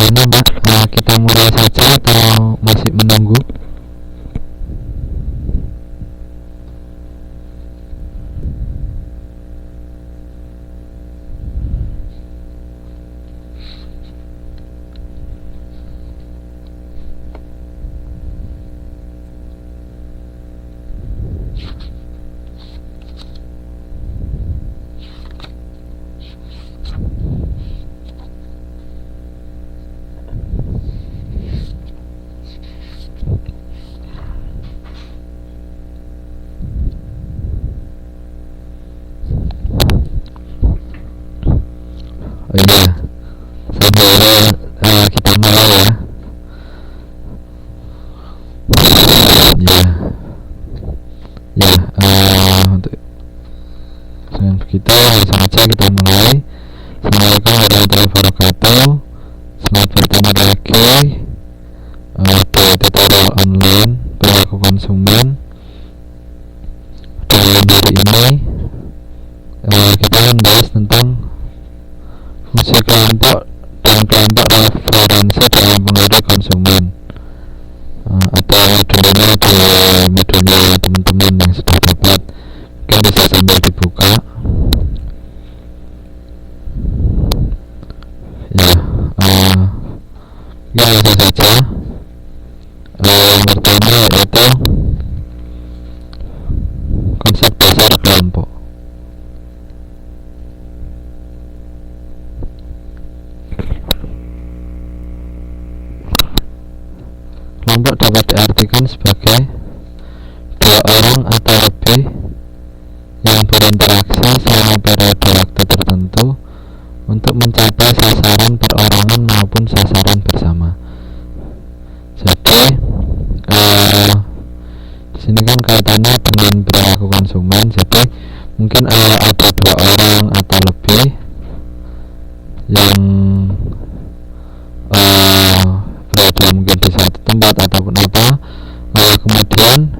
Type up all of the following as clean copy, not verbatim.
Bagaimana Mbak? Kita mulai saja atau masih menunggu? Oh iya, sambil kita mulai ya. Ya, untuk dengan begitu langsung saja kita mulai. Assalamualaikum warahmatullahi wabarakatuh. Selamat bertemu lagi di tutorial online perilaku konsumen. Dalam hari ini kita akan bahas tentang fungsi kelompok dan kelompok referensi dalam pengaruh konsumen, atau modulnya di modulnya teman-teman yang sudah dapat, mungkin bisa sambil dibuka ya. Ya langsung saja. Yang pertama yaitu konsep dasar kelompok. Kelompok dapat diartikan sebagai dua orang atau lebih yang berinteraksi selama periode waktu tertentu untuk mencapai sasaran perorangan maupun sasaran bersama. Jadi di sini kan kaitannya dengan perilaku konsumen. Jadi mungkin ada dua orang atau lebih yang berada mungkin di satu tempat ataupun apa, kemudian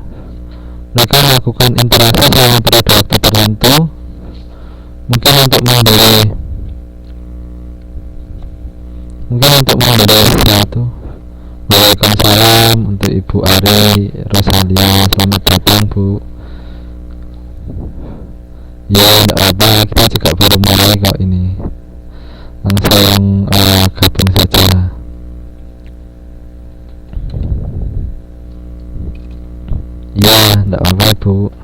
mereka melakukan interaksi selama periode waktu tertentu, mungkin untuk membeli sesuatu. Waalaikumsalam untuk Ibu Ari Rosalia, selamat datang Bu. Ya enggak apa, kita juga baru mulai kok ini, langsung gabung saja. Ya enggak apa Ibu.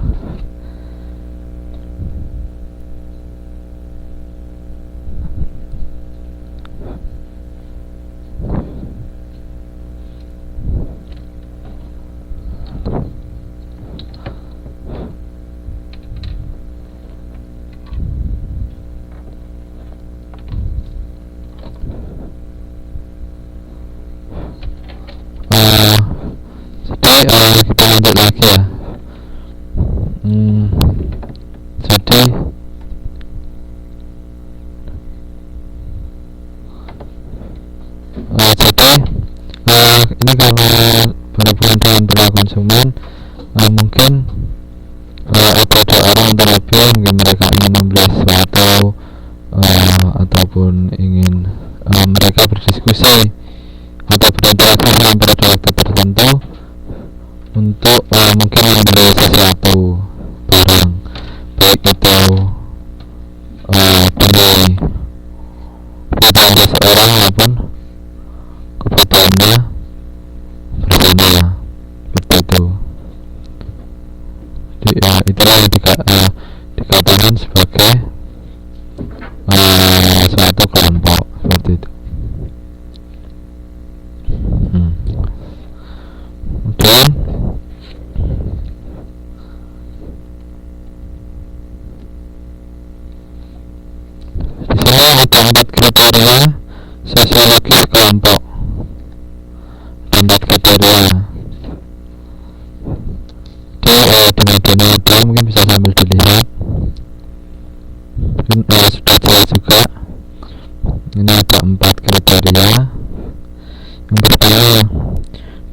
Kita lanjut lagi ya. Jadi ini karena berhubungan dengan perilaku konsumen, mungkin ada dua orang terlebih, mungkin mereka ingin membeli sesuatu, ataupun ingin mereka berdiskusi atau berinteraksi selama periode waktu tertentu untuk mungkin membeli sesuatu barang, baik itu demi kebutuhan seseorang maupun kebutuhannya bersama, seperti itu. Jadi itulah yang dikatakan sebagai suatu kelompok, seperti itu. Kemudian di sini ada 4 kriteria sosiologis kelompok. Ada 4 kriteria. Di media mungkin bisa sambil dilihat. Mungkin sudah jelas juga. Ini ada 4 kriteria. Yang pertama,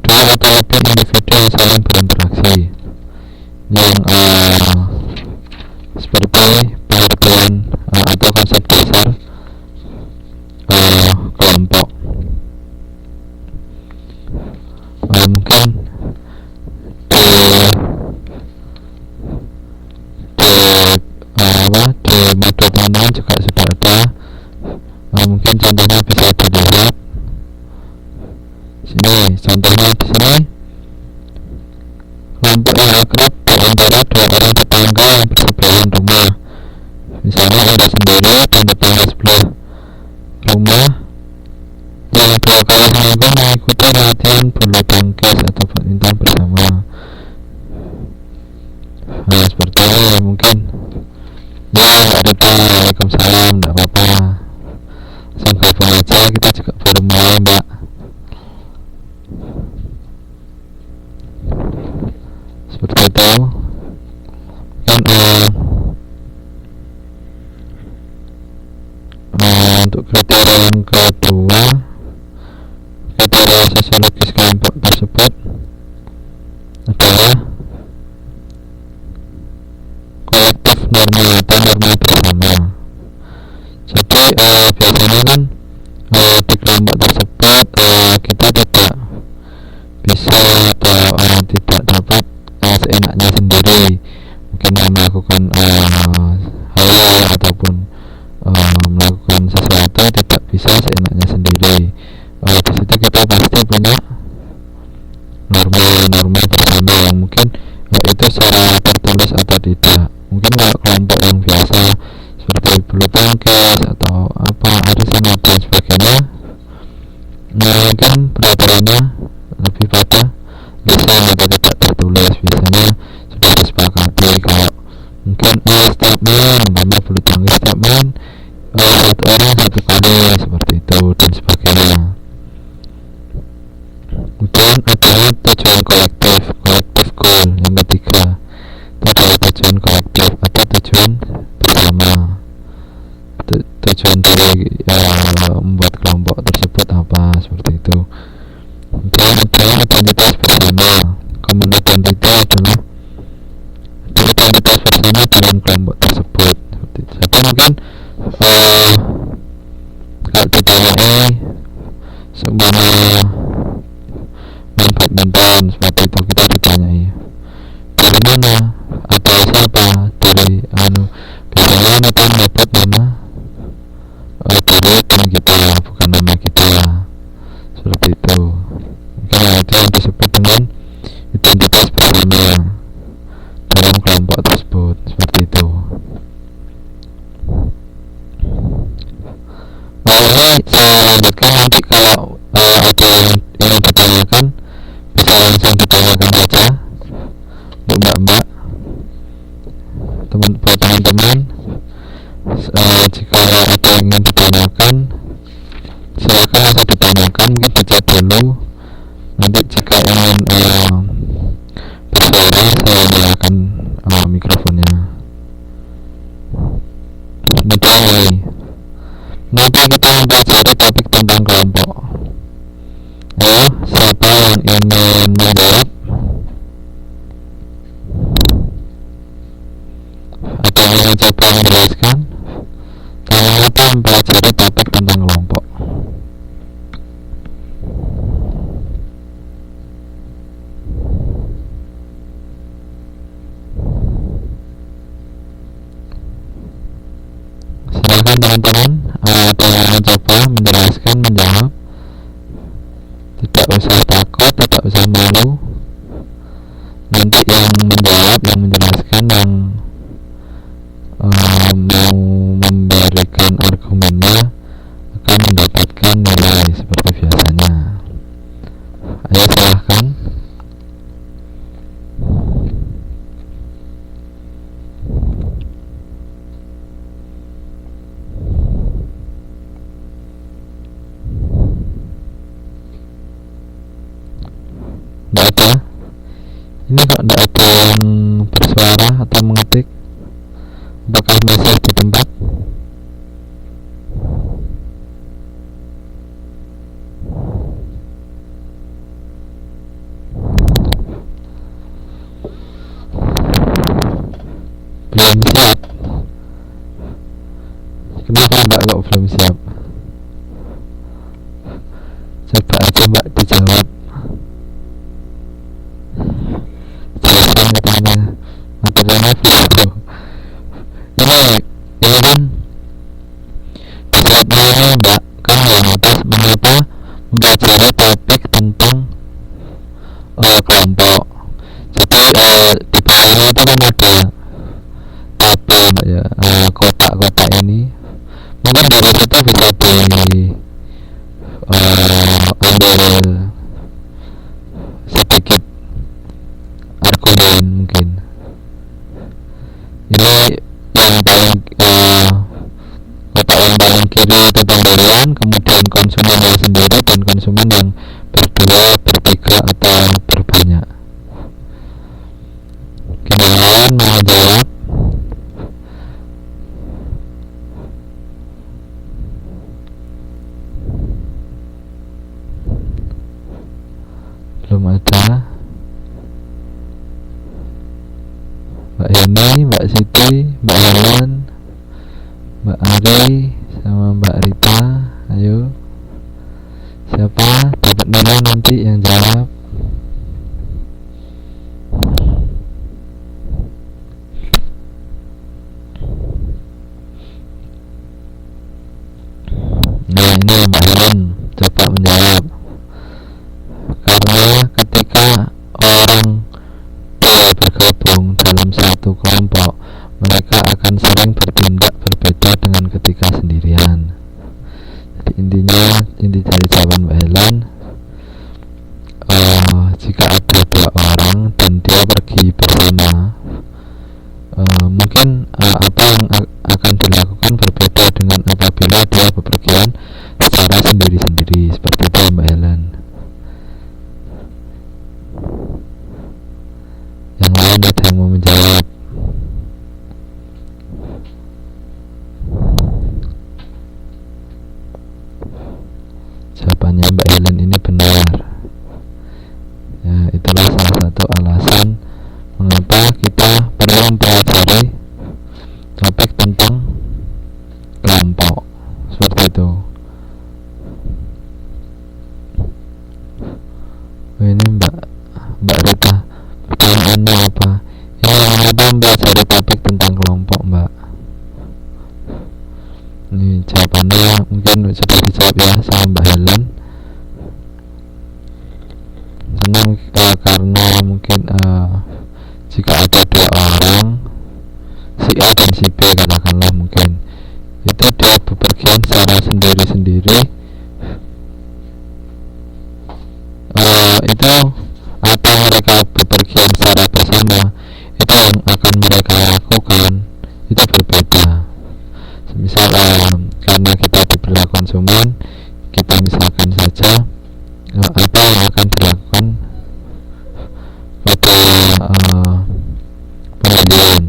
dua atau lebih individu yang saling berinteraksi, yang seperti pengertian atau konsep dasar kelompok. di mode teman-teman juga sudah ada. Mungkin contohnya bisa dilihat sini. Contohnya di sini kelompok yang akrab di antara dua orang tetangga yang bersebelahan rumah. Misalnya ada sendiri dan tetangga sebelah rumah yang dua kali seminggu mengikuti latihan bulu tangkis atau badminton bersama. Nah, seperti ini mungkin. Ya, nggak ada. Waalaikumsalam, nggak apa-apa. Langsung gabung aja, kita juga baru mulai, Mbak. Seperti itu. Kan untuk kriteria yang kedua, kriteria sosiologis kelompok tersebut adalah kolektif norma atau norma bersama. Jadi biasanya kan di kelompok tersebut kita tidak bisa atau tidak dapat seenaknya sendiri, mungkin melakukan hal ataupun melakukan sesuatu tidak bisa seenaknya sendiri. Di situ kita pasti punya norma bersama yang mungkin itu secara tertulis atau tidak. Mungkin kalau kelompok yang biasa seperti bulu tangkis atau apa arisan dan sebagainya, mungkin peraturannya lebih pada lisan atau tidak tertulis. Biasanya sudah disepakati kalau mungkin setiap main, umpama bulu tangkis setiap main satu orang satu kali, seperti itu dan sebagainya. Kemudian ada tujuan kolektif goal yang ketiga. Itu adalah tujuan kolektif atau tujuan bersama. Tujuan dari membuat kelompok tersebut apa, seperti itu. Kemudian ada identitas bersama. Common identity adalah identitas bersama dalam kelompok tersebut. Seperti itu. Jadi mungkin kalau ditanyai seumpama main badminton seperti itu, kita ditanyai dari mana atau siapa, dari biasanya kita dapat nama dari tim kita, bukan nama kita, seperti itu. Mungkin itu yang disebut dengan identitas bersama dalam kelompok tersebut, seperti itu. Ini saya lanjutkan, nanti kalau ada yang ditanyakan bisa langsung ditanyakan saja untuk mbak-mbak, buat teman-teman. Jika ada yang ingin ditanyakan, silakan langsung ditanyakan, mungkin dicek dulu. Nanti jika ingin bersuara, saya nyalakan mikrofonnya. Kemudian nanti kita mempelajari topik tentang kelompok. Ya, siapa yang ingin menjawab? Ada yang ingin coba menjelaskan? Kita mempelajari topik tentang kelompok. Silakan teman-teman, ada yang mencoba menjelaskan, menjawab. Tidak usah takut, tidak usah malu. Nanti yang menjawab, yang menjelaskan, yang mau memberikan argumennya akan mendapatkan nilai seperti biasanya. Ayo silahkan. Tidak ada. Ini kok tidak ada yang bersuara atau mengetik. Apakah masih di tempat? Belum siap. Kenapa mbak kok belum siap? Coba aja mbak dijawab. Jelaskan katanya materialnya video. Ini ini Mbak kan notice mengapa mempelajari topik tentang kelompok. Jadi di bawahnya itu kan ada tabel Mbak ya, kotak-kotak ini mungkin dari situ bisa ambil sedikit argumen. Mungkin ini yang paling kotak yang paling kiri itu pembelian, kemudian konsumennya sendiri dan konsumen yang berdua, bertiga atau berbanyak. Kemudian mau jawab? Belum ada. Mbak Yeni, Mbak Siti, Mbak Helen, Mbak Ari, sama Mbak Rita. Ayo, siapa dapat nilai nanti yang jawab? Nah ini Mbak Helen, coba menjawab. Karena ketika orang bergabung dalam satu kelompok, mereka akan sering bertindak berbeda dengan ketika sendirian. Jadi inti dari jawaban Mbak Helen, jika ada dua orang dan dia pergi bersama, mungkin apa yang akan dilakukan berbeda dengan apabila dia bepergian secara sendiri-sendiri. Seperti itu Mbak Helen. Yang lain ada yang mau menjawab? Jawabannya Mbak Helen ini benar. Ya, itulah salah satu alasan mengapa kita perlu mempelajari topik tentang kelompok. Seperti itu. Ini Mbak Rita, pertanyaannya apa? Ini mengapa mempelajari topik tentang kelompok, Mbak? Ini jawabannya mungkin sudah dijawab ya sama Mbak Helen. Karena mungkin jika ada dua orang, si A dan si B katakanlah, mungkin itu dia bepergian secara sendiri-sendiri, itu atau mereka bepergian secara bersama, itu yang akan mereka lakukan itu berbeda. Misal karena kita diberi konsumen, kita misalkan saja apa yang akan dilakukan pada pembelian.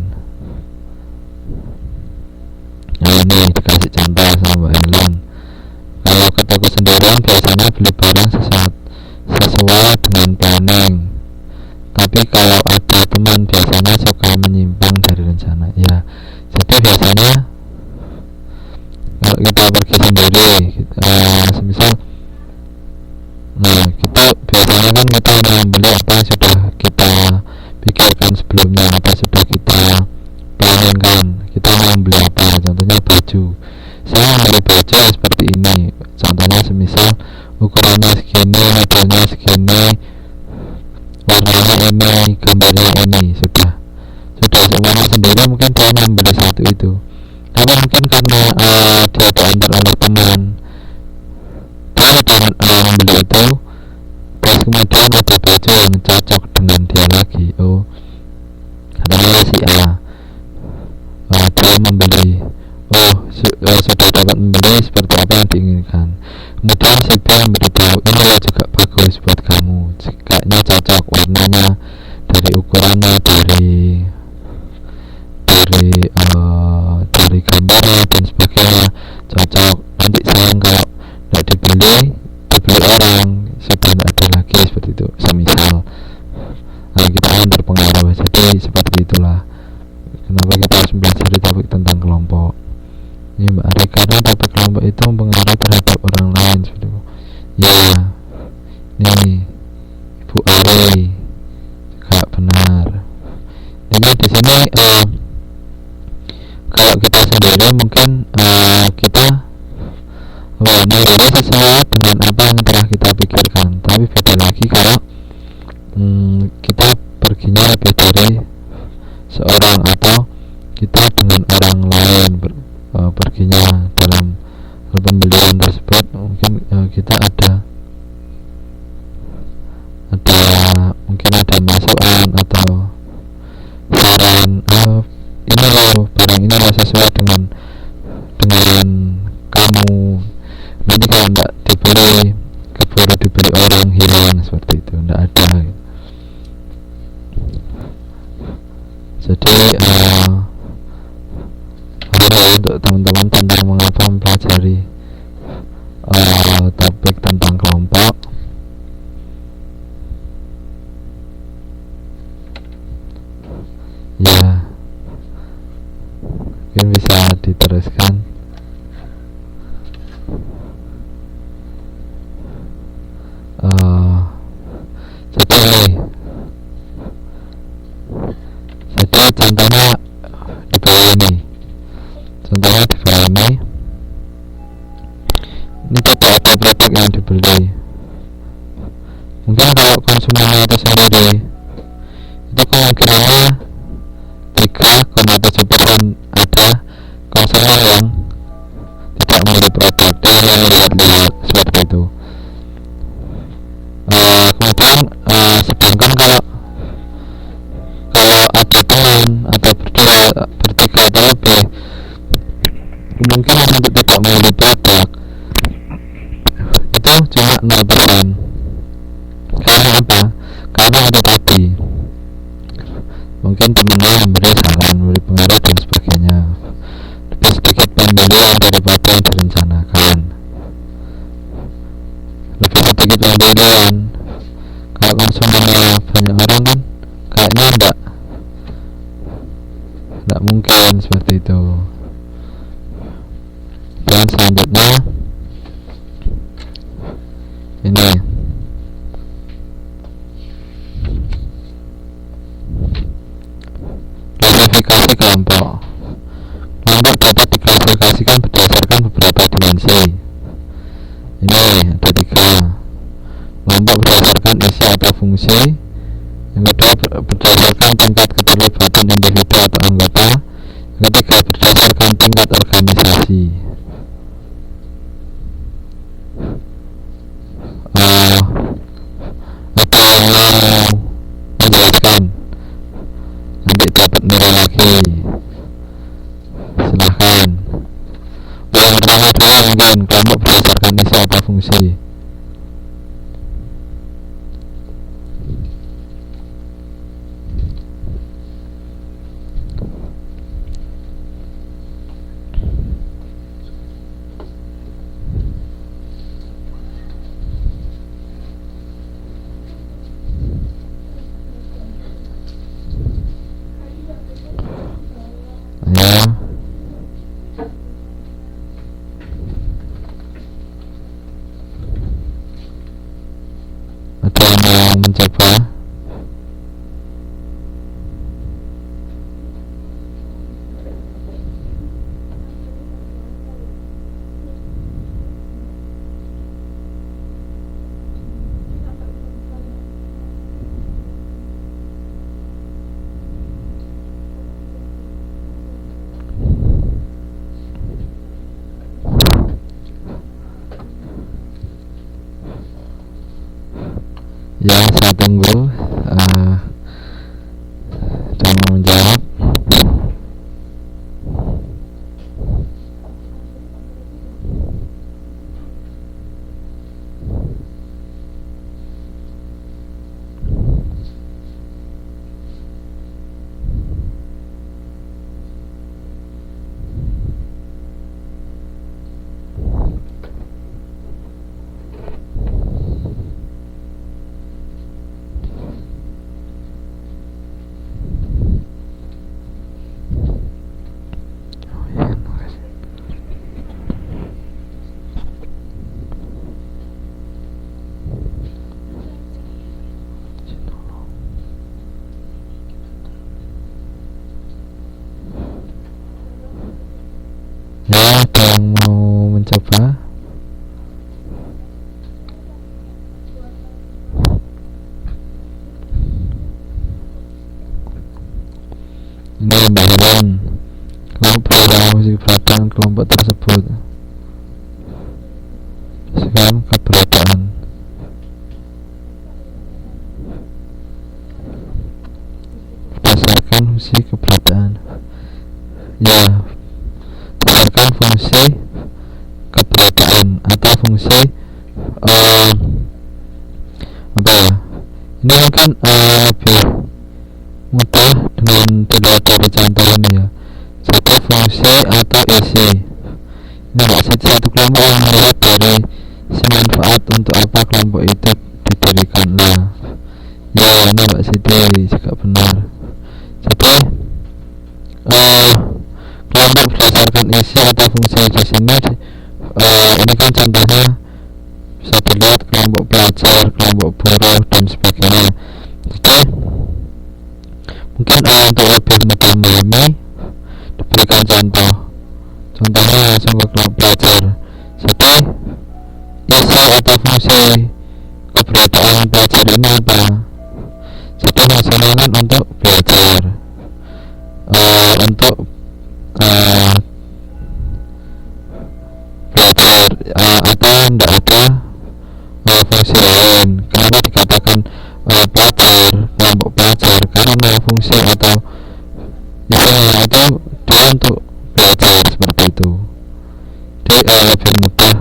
Nah ini dikasih contoh sama Mbak Helen. Kalau ke toko sendirian biasanya beli barang sesuai dengan planning, tapi kalau ada teman biasanya suka menyimpang dari rencana. Ya, jadi biasanya kalau kita pergi sendiri, semisal kita biasanya kan kita membeli apa yang sudah kita pikirkan sebelumnya, apa sudah kita planningkan, kita mau membeli apa. Contohnya baju, saya membeli baju seperti ini, contohnya semisal ukurannya segini, modelnya segini, warnanya ini, gambarnya ini, sudah semuanya sendiri. Mungkin dia membeli satu itu, tapi mungkin karena dia diantar oleh teman, dia sudah membeli itu, terus kemudian ada baju yang cocok dengan dia lagi. Katakanlah si A, dia membeli, sudah dapat membeli seperti apa yang diinginkan. Kemudian si B memberitahu, ini ya juga bagus buat kamu, kayaknya cocok, warnanya, dari ukurannya, dari gambarnya dan sebagainya cocok. Nanti sayang kalau tidak dibeli orang, sudah tidak ada lagi, seperti itu semisal. Nah kita akan terpengaruh. Jadi seperti itulah kenapa kita harus belajar topik tentang kelompok ini Mbak Ari, karena topik kelompok itu mempengaruhi terhadap orang lain, seperti itu. Ya, ini Ibu Ari juga benar. Jadi di sini kalau kita sendiri mungkin kita nilainya sesuai dengan apa yang telah kita pikirkan. Tapi beda lagi kalau kita perginya lebih dari seorang, atau kita dengan orang lain perginya dalam pembelian tersebut. Mungkin kita ada mungkin ada masukan atau saran, ini loh barang ini loh sesuai dengan kamu, nanti kalau enggak dibeli, keburu dibeli orang, hilang, seperti itu. Enggak ada. Jadi untuk teman-teman tentang mengapa mempelajari topik tentang kelompok, ya mungkin bisa diteruskan. Jadi contohnya di bawah ini, ini tidak ada produk yang dibeli. Mungkin kalau konsumennya itu sendiri, itu kemungkinannya 3,7% ada konsumen yang tidak membeli produk, dia hanya lihat-lihat, seperti itu. Kemudian sedangkan kalau ada teman atau bertiga atau lebih, kemungkinan untuk tidak membeli produk itu cuma 0%. Karena apa? Karena itu tadi, mungkin temennya memberi saran, memberi pengaruh dan sebagainya, lebih sedikit pembelian daripada yang direncanakan, lebih sedikit pembelian. Kalau konsumennya banyak orang kan kayaknya enggak mungkin seperti itu. Dan selanjutnya ini klasifikasi kelompok. Kelompok dapat diklasifikasikan berdasarkan beberapa dimensi. Ini ada 3. Kelompok berdasarkan isi atau fungsi. Yang kedua berdasarkan tingkat keterlibatan individu atau anggota. Yang ketiga berdasarkan tingkat organisasi. Ada yang mau menjelaskan, nanti dapat nilai lagi, silahkan. Yang pertama dulu mungkin kelompok berdasarkan isi atau fungsi. Ada yang mau mencoba? Ya, saya tunggu. Ada yang mau menjawab? Ya, ada yang mau mencoba? gambaran kelompok fungsi keberadaan kelompok tersebut. Sekarang keberadaan. Berdasarkan fungsi keberadaan. Ya, berdasarkan fungsi keberadaan atau fungsi apa ya? Ini mungkin lebih mudah dengan dilihat dari contoh ini ya. Satu fungsi atau isi. Ini maksudnya satu kelompok yang melihat dari si manfaat untuk apa kelompok itu didirikan. Nah, ya ini Mbak Siti jika benar. Jadi kelompok berdasarkan isi atau fungsi di sini ini kan contohnya bisa dilihat kelompok pelajar, kelompok buruh dan sebagainya. Jadi mungkin untuk lebih mudah memahami diberikan contohnya langsung ke kelompok pelajar. Jadi isi atau fungsi keberadaan pelajar ini apa? Jadi maksudnya kan untuk belajar, untuk belajar atau tidak ada fungsi lain. Kenapa dikatakan pelajar, kelompok pelajar? Karena fungsi atau isinya itu dia untuk belajar seperti itu. Jadi lebih mudah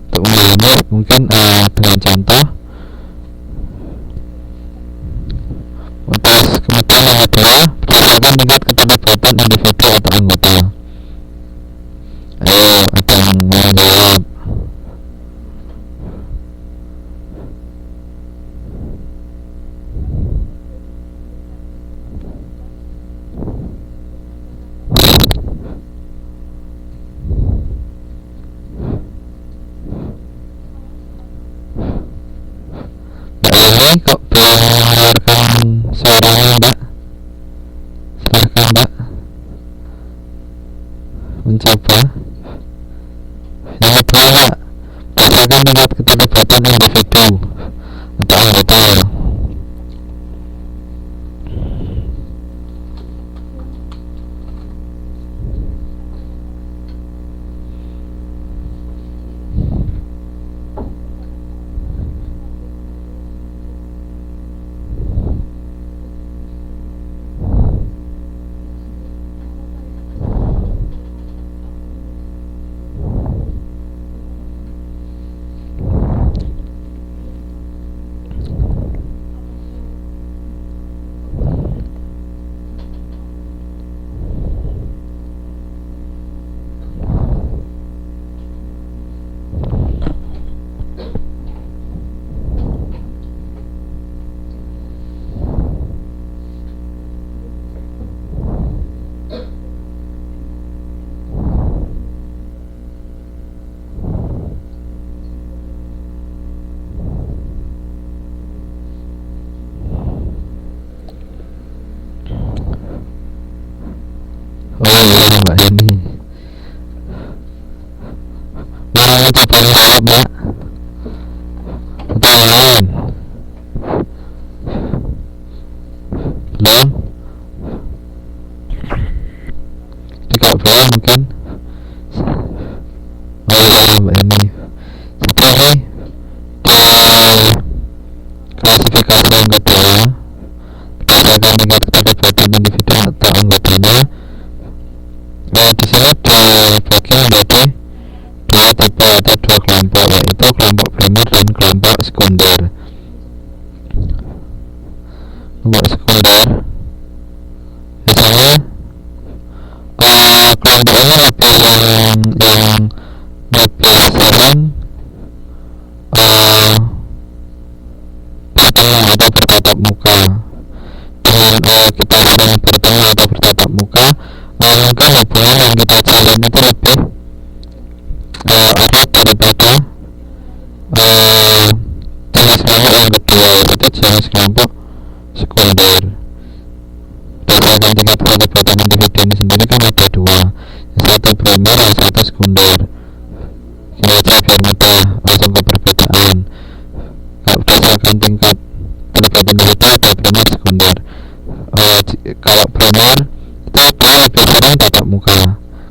untuk memahami mungkin dengan contoh. Terus kemudian yang kedua, berdasarkan tingkat keterlibatan individu atau anggota. Ayo, ada yang mau jawab? Kok belum mengeluarkan suaranya, Mbak? Silahkan, Mbak, mencoba. Yang kedua, Mbak, berdasarkan tingkat keterlibatan individu atau anggota. Oh iya, Mbak ini. Mau coba jawab, Mbak? Atau yang lain? Belum? Tidak belum mungkin. Oh iya, Mbak ini. Jadi di klasifikasi yang kedua, berdasarkan tingkat keterlibatan individu atau anggotanya. Nah, di sini dibagi menjadi dua tipe atau dua kelompok, yaitu kelompok primer dan kelompok sekunder. Kelompok sekunder biasanya kelompok ini lebih yang lebih sering bertemu atau bertatap muka. Dengan kita sering bertemu atau bertatap muka, mungkin hubungan yang kita jalin itu lebih erat daripada jenis kelompok yang kedua, yaitu jenis kelompok sekunder. Berdasarkan tingkat keterlibatan individu ini sendiri kan ada dua, yang satu primer, yang satu sekunder. Ini aja biar mudah langsung ke perbedaan. Kalau berdasarkan tingkat keterlibatan individu ada primer, sekunder. Kalau primer dia lebih sering tatap muka.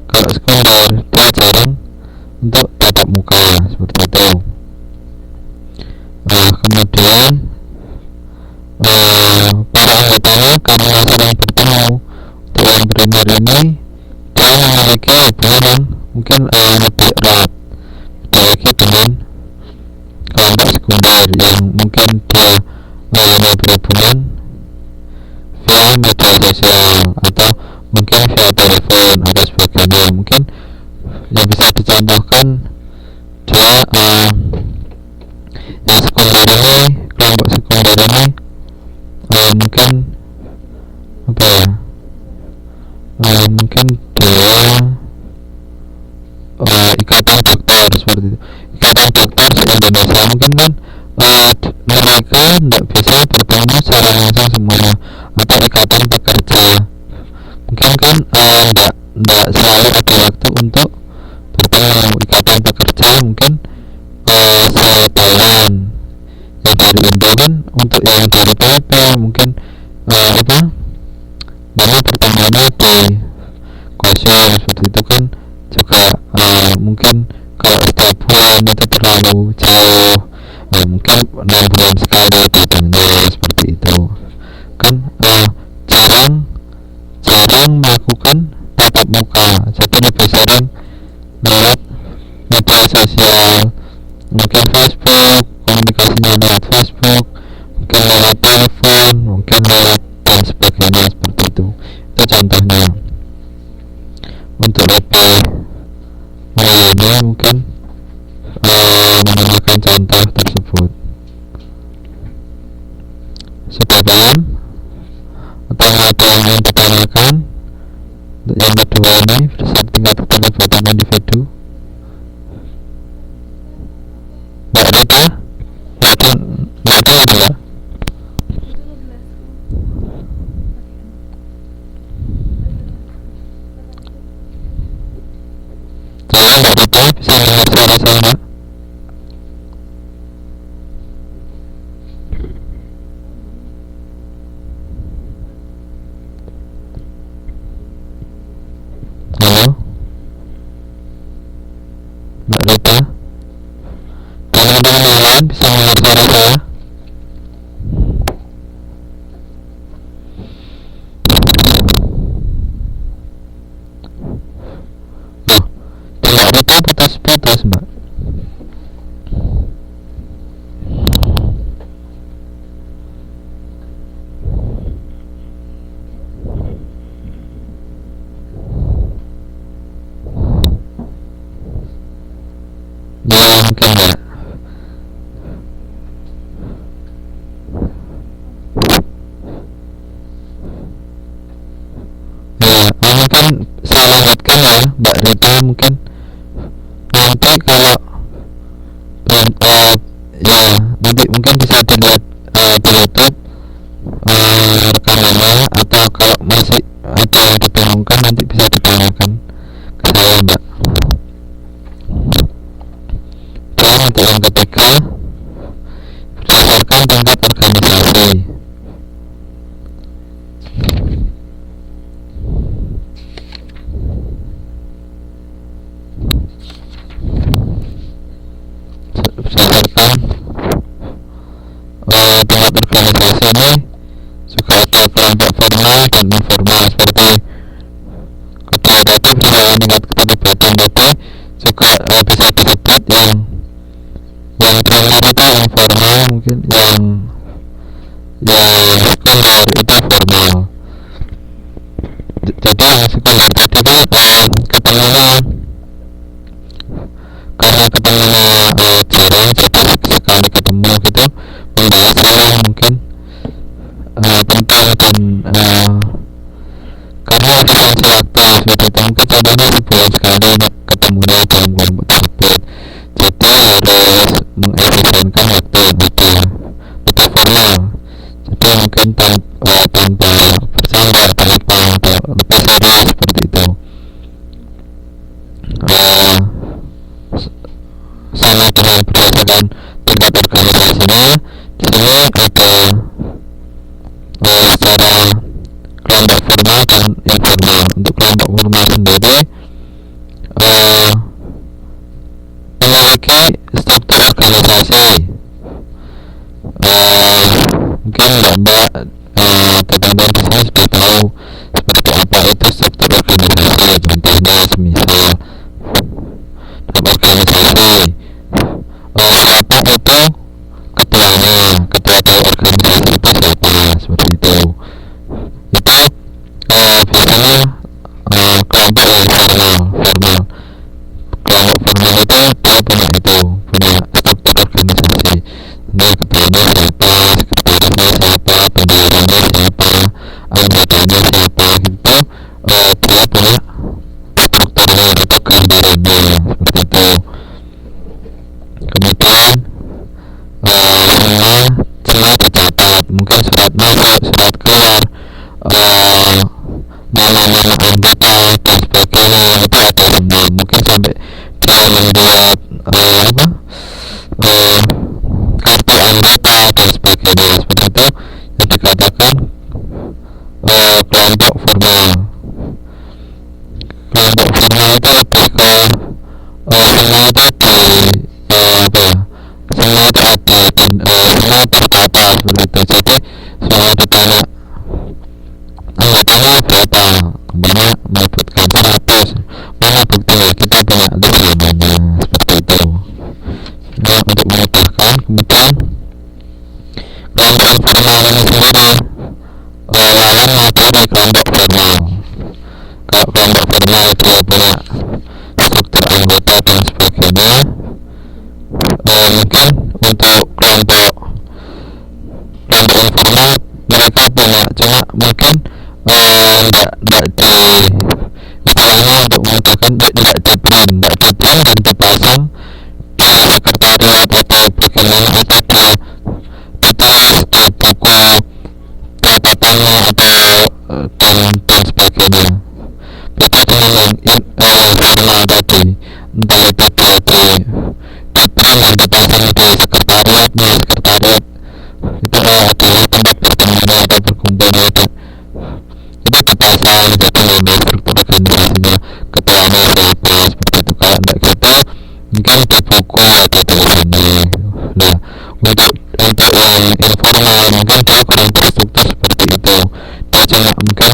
Kalau sekunder dia jarang untuk tatap muka, seperti itu. Kemudian para anggotanya karena sering bertemu, untuk yang primer ini dia memiliki hubungan yang mungkin lebih erat, beda lagi dengan kelompok sekunder yang mungkin dia hanya berhubungan via media sosial atau mungkin via telepon atau sebagainya. Mungkin yang bisa dicontohkan dia yang sekunder ini, kelompok sekunder ini mungkin apa ya, mungkin dia ikatan dokter, seperti itu. Ikatan dokter di Indonesia mungkin kan mereka tidak bisa bertemu secara langsung semuanya, atau ikatan pekerja mungkin kan tidak selalu ada waktu untuk bertemu. Ikatan pekerja mungkin sebulan, yang dari Indo kan, untuk yang dari PP mungkin mana pertemuannya di kosong, seperti itu kan juga mungkin kalau setiap bulan itu terlalu jauh, mungkin 6 bulan sekali datangnya, seperti itu kan. Jarang melakukan tatap muka, jadi lebih sering lewat media sosial, mungkin Facebook, komunikasinya lewat Facebook, mungkin lewat telepon, mungkin lewat dan sebagainya, seperti itu. Itu contohnya. Untuk lebih ini mungkin menggunakan contoh tersebut. Sudah paham? Atau ada yang ingin ditanyakan? Untuk yang kedua ini, berdasarkan tingkat keterlibatan individu. Mbak Rita? Ngerti enggak? Tolong Mbak Rita bisa mendengar suara saya, Mbak? Halo? Mbak Rita? Teman-teman yang lain bisa mendengar suara saya? Mbak Rita putus-putus, Mbak. Ya mungkin Mbak. Ya, mungkin saya lanjutkan ya Mbak Rita. Mungkin nanti kalau ya nanti mungkin bisa dilihat di YouTube rekamannya, atau kalau masih ada yang dibingungkan nanti bisa ditanyakan ke saya, Mbak. Dan untuk yang ketiga, berdasarkan tingkat organisasi. Berdasarkan tingkat organisasi ini juga ada kelompok formal dan informal, seperti kedua tadi. Berdasarkan tingkat keterlibatan tadi juga bisa disebut yang primer itu yang formal, mungkin yang sekunder itu formal. Jadi yang sekunder tadi kan ketemunya jarang, jadi sekali ketemu gitu membahas hal yang mungkin penting, dan karena dimensi waktu, seperti itu. Mungkin contohnya sebulan sekali ketemunya dalam kelompok tersebut, jadi harus mengefisienkan waktu yang ada, lebih formal. Jadi mungkin tanpa bercanda, atau lebih serius, seperti itu. Sama dengan berdasarkan tingkat organisasinya, di sini ada secara kelompok formal dan informal. Untuk kelompok formal sendiri memiliki struktur organisasi. Mungkin Mbak teman-teman di sini sudah tahu seperti apa itu struktur organisasi. Contohnya semisal dalam organisasi, siapa itu ketuanya, ketua dari organisasi itu siapa, seperti itu. Itu biasanya kelompok yang formal. Kelompok formal itu dia punya struktur organisasi. Nah, ketuanya siapa, sekretarisnya siapa, benderanya siapa, anggotanya siapa, gitu. Dia punya strukturnya atau gambarannya, seperti itu. Kemudian semua dicatat, mungkin surat masuk, surat keluar, mana-mana anggota dan sebagainya, itu ada semua. Mungkin sampai dia membuat kartu anggota dan sebagainya, seperti itu yang dikatakan kelompok formal. Kelompok formal itu lebih ke semua itu semua itu ada dan semua tertata, seperti itu. Jadi soal ditanya anggotanya berapa, umpamanya menyebutkan 100, mana buktinya, kita punya list namanya, seperti itu. Nah, untuk memudahkan, kemudian kelompok formal ini sendiri lawannya dari kelompok formal. Kalau kelompok formal dia punya struktur anggota dan sebagainya, mungkin untuk kelompok informal mereka punya, cuma mungkin tidak di istilahnya untuk memudahkan, tidak di print dan dipasang di sekretariat atau bagaimana, atau ditulis di buku catatannya atau dan sebagainya. Beda dengan yang formal tadi, entah itu dia di print dan dipasang di sekretariatnya. Sekretariat itu adalah tempat pertemuannya atau berkumpulnya, itu dipasang, jadi nama struktur organisasinya, ketuanya siapa, seperti itu. Kalau tidak gitu mungkin di buku atau tulisannya. Nah, untuk yang informal mungkin dia kurang terstruktur seperti itu. Dia cuma mungkin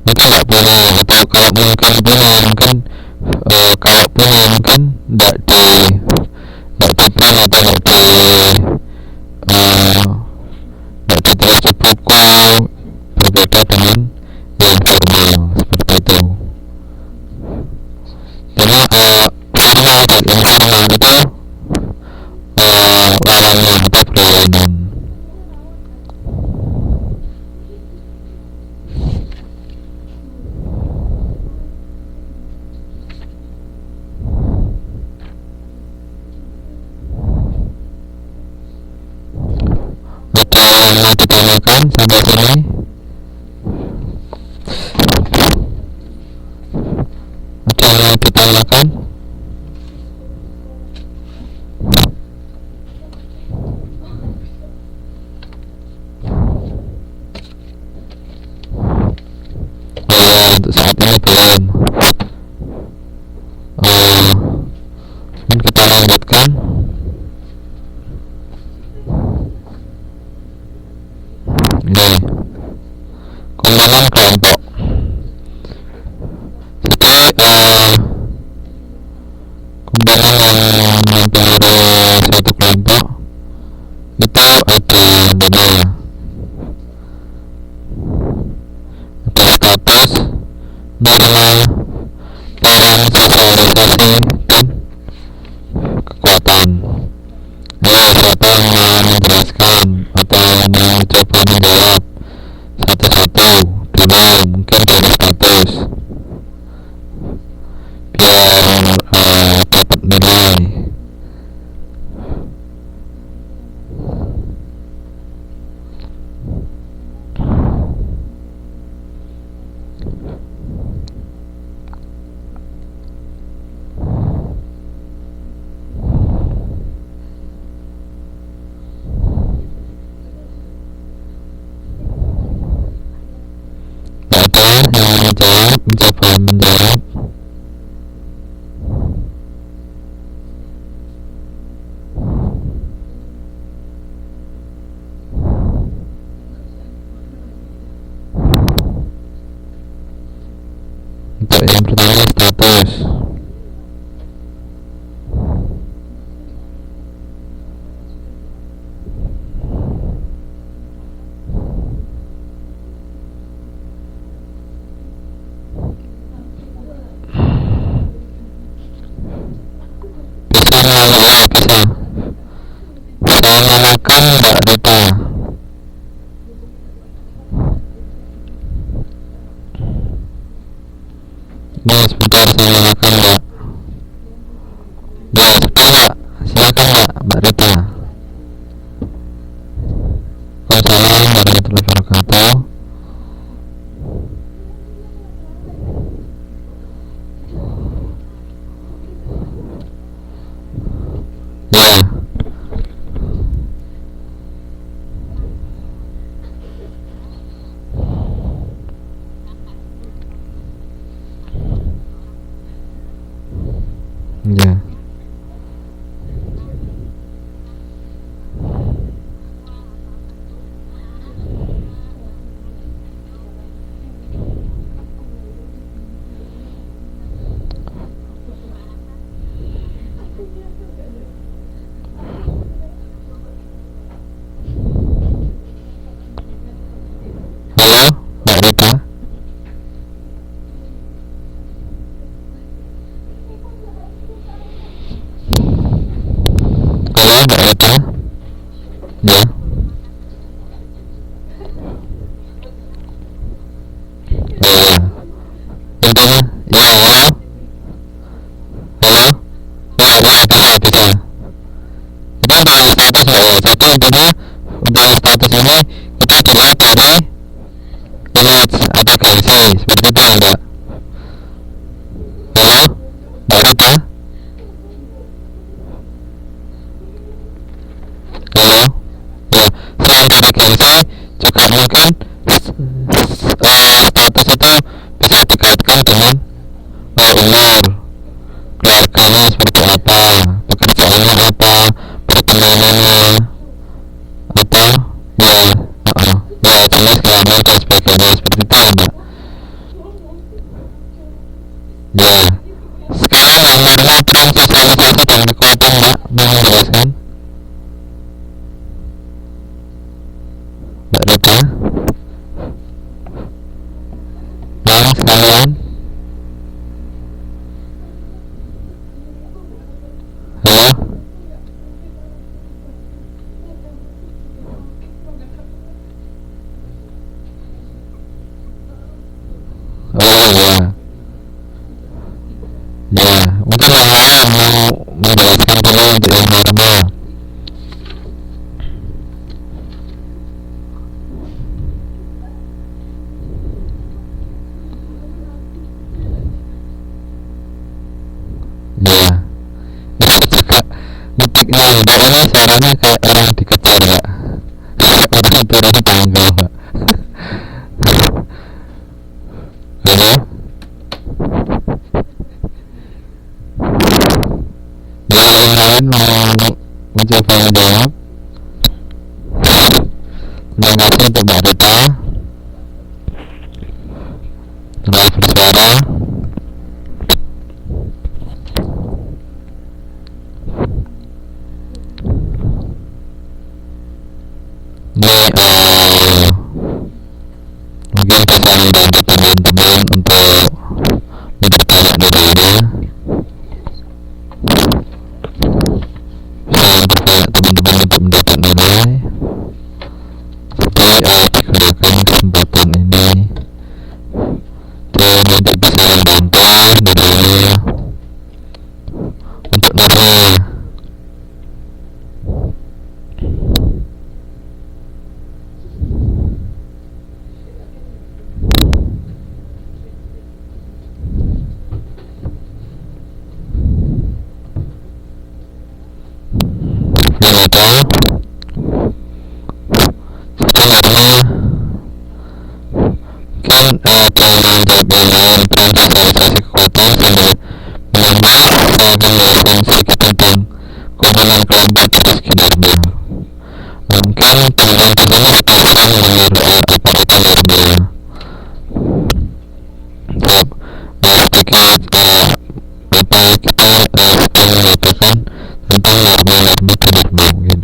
nggak punya, atau kalau mungkin punya, mungkin kalau punya mungkin nggak di print atau nggak ditulis di buku, berbeda dengan yang formal, seperti itu. Cuma formal dan informal itu lawannya atau berlainan. Ada yang mau ditanyakan sampai sini? Ada yang mau ditanyakan? Untuk saat ini belum. Mungkin kita lanjutkan. Ini kumpulan kelompok. Jadi kumpulan yang mempelajari suatu kelompok itu ada namanya, ada status, norma, peran, sosialisasi, dan kekuatan. Ayo, siapa yang mau menjelaskan atau mau coba menjawab satu-satu dulu, mungkin dari status, biar dapat nilai. Untuk yang pertama status. Silakan Mbak Rita. Nah, sebentar saya nyalakan Mbak. Ya, sebentar Mbak. Silakan Mbak Rita. Wassalamualaikum warahmatullahi wabarakatuh. Ya. Ya. Halo, Mbak Rita. Halo, Mbak Rita. Ya. Ya. Intinya, ya halo. Halo. Ya, bisa. Ini untuk status ya. Jadi intinya untuk status ini kita dilihat dari image atau gengsi seperti itu ya Mbak. Halo, Mbak Rita. Halo. Ya, selain dari gengsi juga mungkin status itu bisa dikaitkan dengan umur, keluarganya seperti apa, pekerjaannya apa, pertemanannya, atau ya jenis kelamin dan sebagainya seperti itu ya Mbak. Ya, sekarang yang masalah tentang sosialisasi dan lingkungan Mbak mau menjelaskan Mbak Rita. Nah, sekalian. Halo. Oh ya. Ya, mungkin yang lain mau menjelaskan dulu untuk yang pertama. Ya, itu juga ngetiknya Mbak ini suaranya kayak orang dikejar Mbak. Orang turun tangga Mbak. Halo. Ya, yang lain mau mencoba menjawab. Terima kasih untuk Mbak Rita telah bersuara. Ini mungkin bisa membantu teman-teman untuk memperbanyak nilainya, bisa memperbanyak teman-teman untuk mendapat nilai. Jadi digunakan kesempatan ini dan nanti bisa menambah nilainya untuk nantinya. memiliki apa kita itu kan tentang alarm mungkin.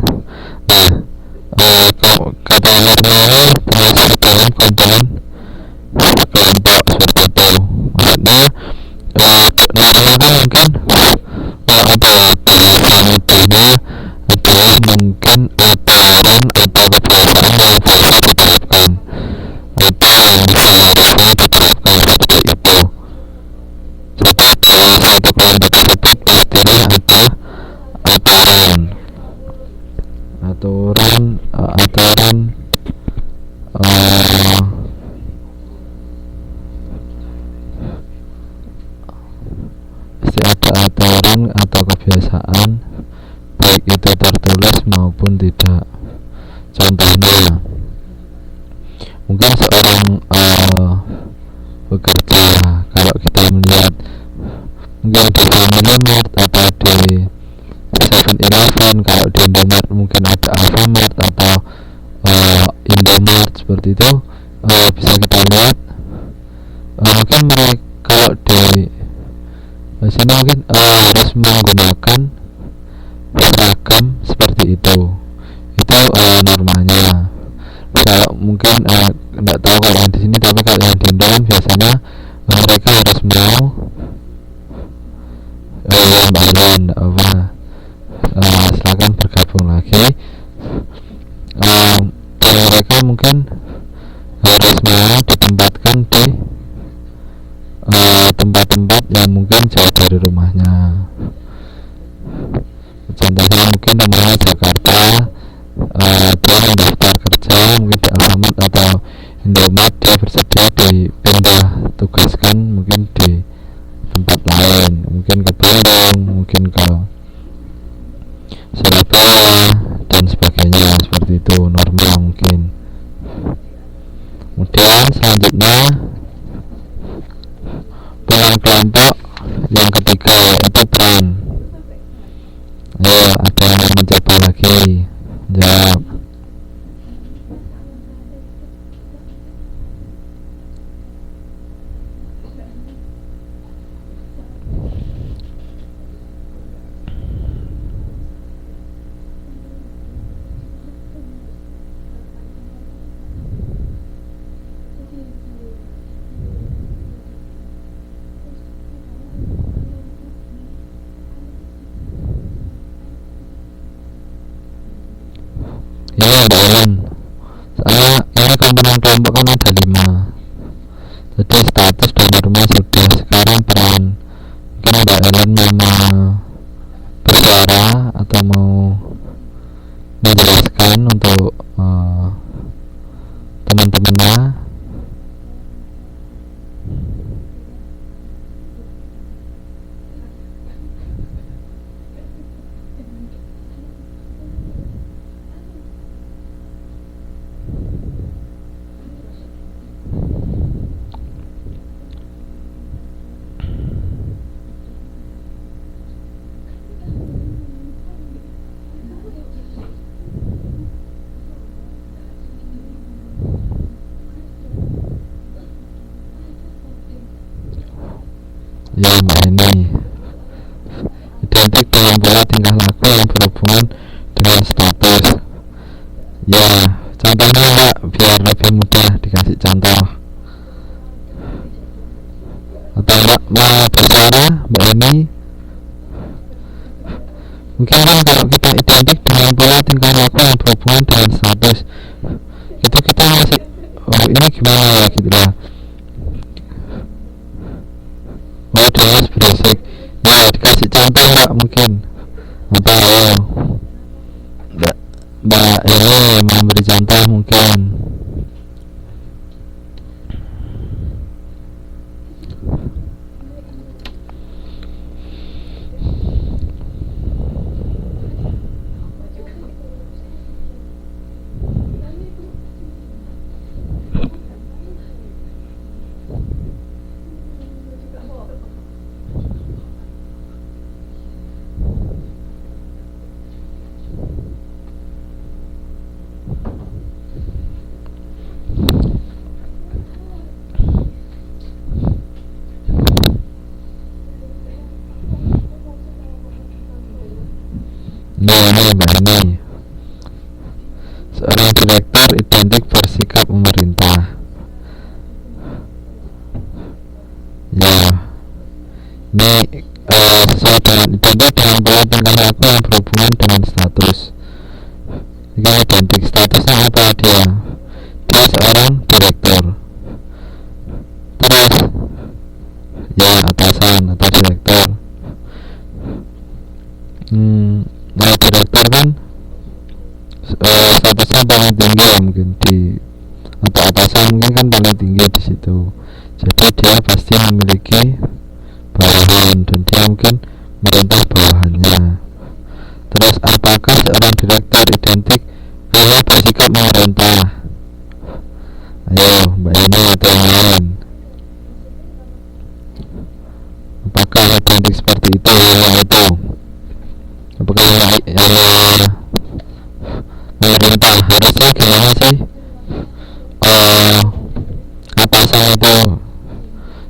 Nah, kalau kata alarm terus dalam konten kelompok seperti itu, maksudnya nanti mungkin metodenya adalah mungkin aturan atau kebiasaan yang harus diterapkan atau yang seharusnya diterapkan seperti itu. Jadi dalam satu kelompok tersebut pastinya ada aturan pasti ada aturan atau kebiasaan, baik itu tertulis maupun tidak. Contohnya mungkin seorang bekerja, kalau kita melihat mungkin di Indomaret atau di 7-Eleven, kalau di Indomaret mungkin ada Alfamart atau Indomart seperti itu, bisa kita lihat mungkin mereka kalau di sini mungkin harus menggunakan seragam seperti itu normanya. Kalau mungkin tidak tahu kalau yang di sini, tapi kalau yang di Indomaret biasanya mereka harus mau silakan bergabung lagi. Dan mereka mungkin harus mau ditempatkan di tempat-tempat yang mungkin jauh dari rumahnya. Contohnya mungkin rumahnya Jakarta, dia mendaftar kerja mungkin di Alfamart atau Indomaret, dia bersedia dipindah tugaskan mungkin di tempat lain, mungkin ke Bandung, mungkin ke Surabaya dan sebagainya, seperti itu normal mungkin. Kemudian selanjutnya peran kelompok yang ketiga yaitu peran. Ayo, ada yang mau mencoba lagi? Jawab. Ya, ada Ellen. Soalnya ini komponen kelompok kan ada 5. Jadi status dan norma sudah, sekarang peran. Mungkin ada Ellen yang mau bersuara atau mau menjelaskan untuk teman-temannya. Ya, Mbak ini identik dengan pola tingkah laku yang berhubungan dengan status. Ya, contohnya Mbak, biar lebih mudah dikasih contoh. Atau Mbak mau bersuara, Mbak ini? Mungkin kan kalau kita identik dengan pola tingkah laku yang berhubungan dengan status, itu kita masih ini gimana ya gitu lah. Dia harus berisik. Ya, dikasih contoh Mbak mungkin. Atau Mbak mau beri contoh mungkin. ini mbak ini, seorang direktur identik bersikap memerintah. Ya, ini sesuai dengan identik dengan pola tingkah laku yang berhubungan dengan status. Jika identik statusnya apa dia seorang direktur, terus ya atasan atau direktur. Nah direktur kan statusnya paling tinggi ya, mungkin di atau atasan mungkin kan paling tinggi di situ. Jadi dia pasti memiliki bawahan dan dia mungkin merintah bawahannya. Terus apakah seorang direktur identik hanya bersikap memerintah? Ayo mbak ini atau yang lain, apakah identik seperti itu? Ya itu, apakah memerintah harusnya gimana sih? Atasan itu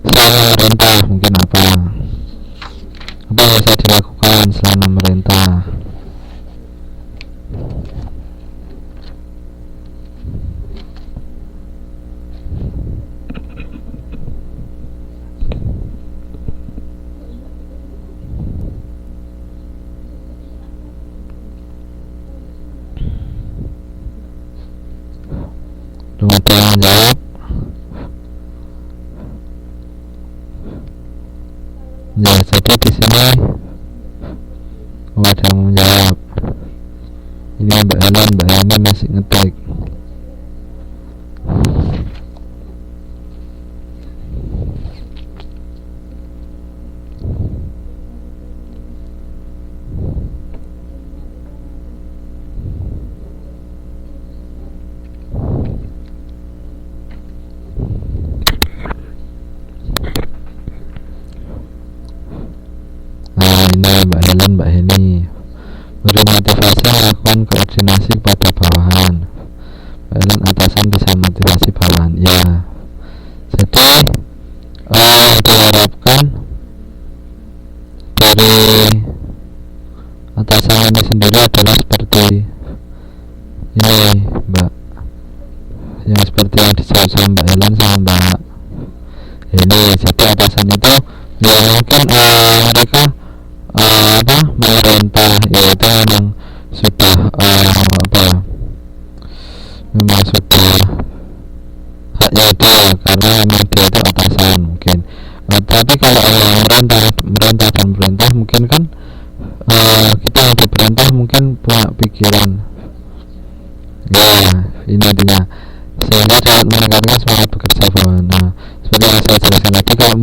selain memerintah mungkin apa yang bisa dilakukan selain memerintah? Ada yang jawab? Ya, jadi di sini ada yang menjawab. Ini Mbak Ellen masih ngetik. Mbak Helen, Mbak Heni beri motivasi melakukan koordinasi pada bawahan. Mbak Helen, atasan bisa motivasi bawahan. Ya, jadi diharapkan dari atasan ini sendiri adalah seperti ini Mbak, yang seperti yang dijawab sama Mbak Helen sama Mbak Heni. Jadi atasan itu ya mungkin mereka memerintah, yaitu memang sudah memang sudah haknya dia, karena memang dia itu atasan mungkin. Tapi kalau merintah dan perintah mungkin kan kita yang diperintah mungkin punya pikiran, ya ini intinya, sehingga sangat meningkatkan semangat bekerja bawahan. Nah seperti yang saya jelaskan tadi, kalau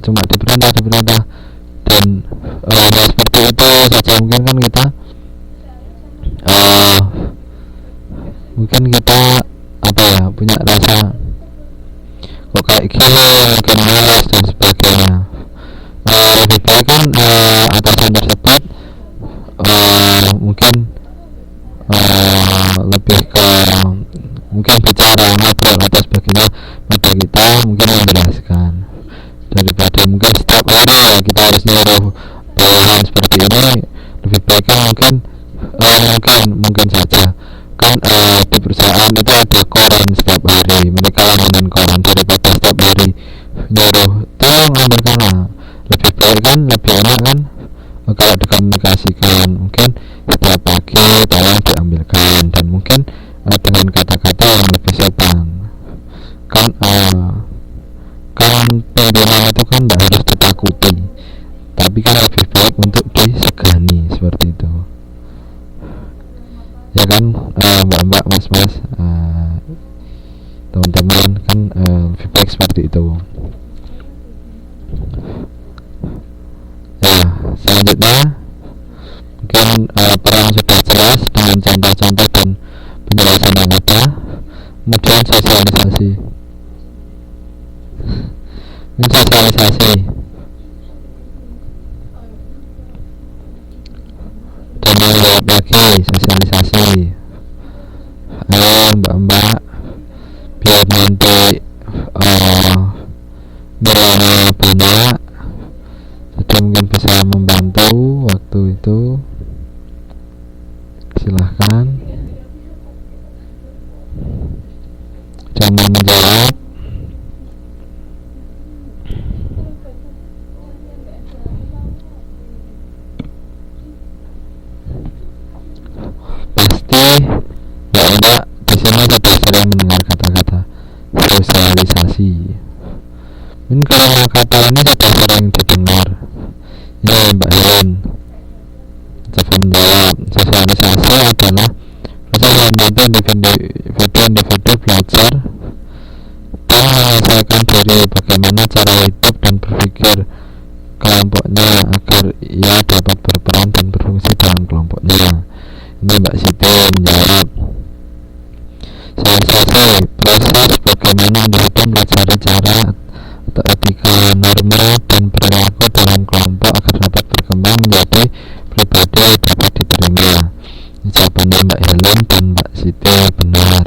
cuma diperintah dan seperti itu saja, mungkin kan kita punya rasa kok kayak gini, mungkin malas dan sebagainya. Lebih baik kan atasan tersebut mungkin lebih ke mungkin bicara ngobrol atau sebagainya pada kita, mungkin menjelaskan, daripada mungkin setiap hari ya kita harus nyuruh bawahan seperti ini. Lebih baik kan mungkin saja kan di perusahaan itu ada koran setiap hari, mereka langganan koran, daripada setiap hari nyuruh tolong ambilkanlah. Lebih baik kan, lebih enak kan kalau dikomunikasikan, mungkin setiap pagi tolong diambilkan, dan mungkin dengan kata-kata yang lebih sopan kan. Kan pimpinan itu kan tidak harus ditakuti, tapi kan lebih baik untuk disegani, seperti itu ya kan, mbak-mbak, mas-mas, teman-teman kan, lebih baik seperti itu ya. Selanjutnya mungkin perang sudah jelas dengan contoh-contoh dan penjelasan yang ada. Kemudian sosialisasi. Ini sosialisasi dan yang lagi sosialisasi. Ayo mbak-mbak, biar nanti nilainya banyak, jadi mungkin bisa membantu waktu itu. ya enggak, di sini kita sering mendengar kata-kata sosialisasi. Mungkin kalau kata ini sudah sering didengar. Ini Mbak Helen coba menjawab. Sosialisasi adalah proses membantu individu belajar dan menyelesaikan diri, bagaimana cara hidup dan berpikir kelompoknya agar ia dapat berperan dan berfungsi dalam kelompoknya. Ini Mbak Siti menjawab. Sosialisasi proses bagaimana individu mempelajari cara atau etika, norma dan perilaku dalam kelompok agar dapat berkembang menjadi pribadi yang dapat diterima. Jawabannya Mbak Helen dan Mbak Siti benar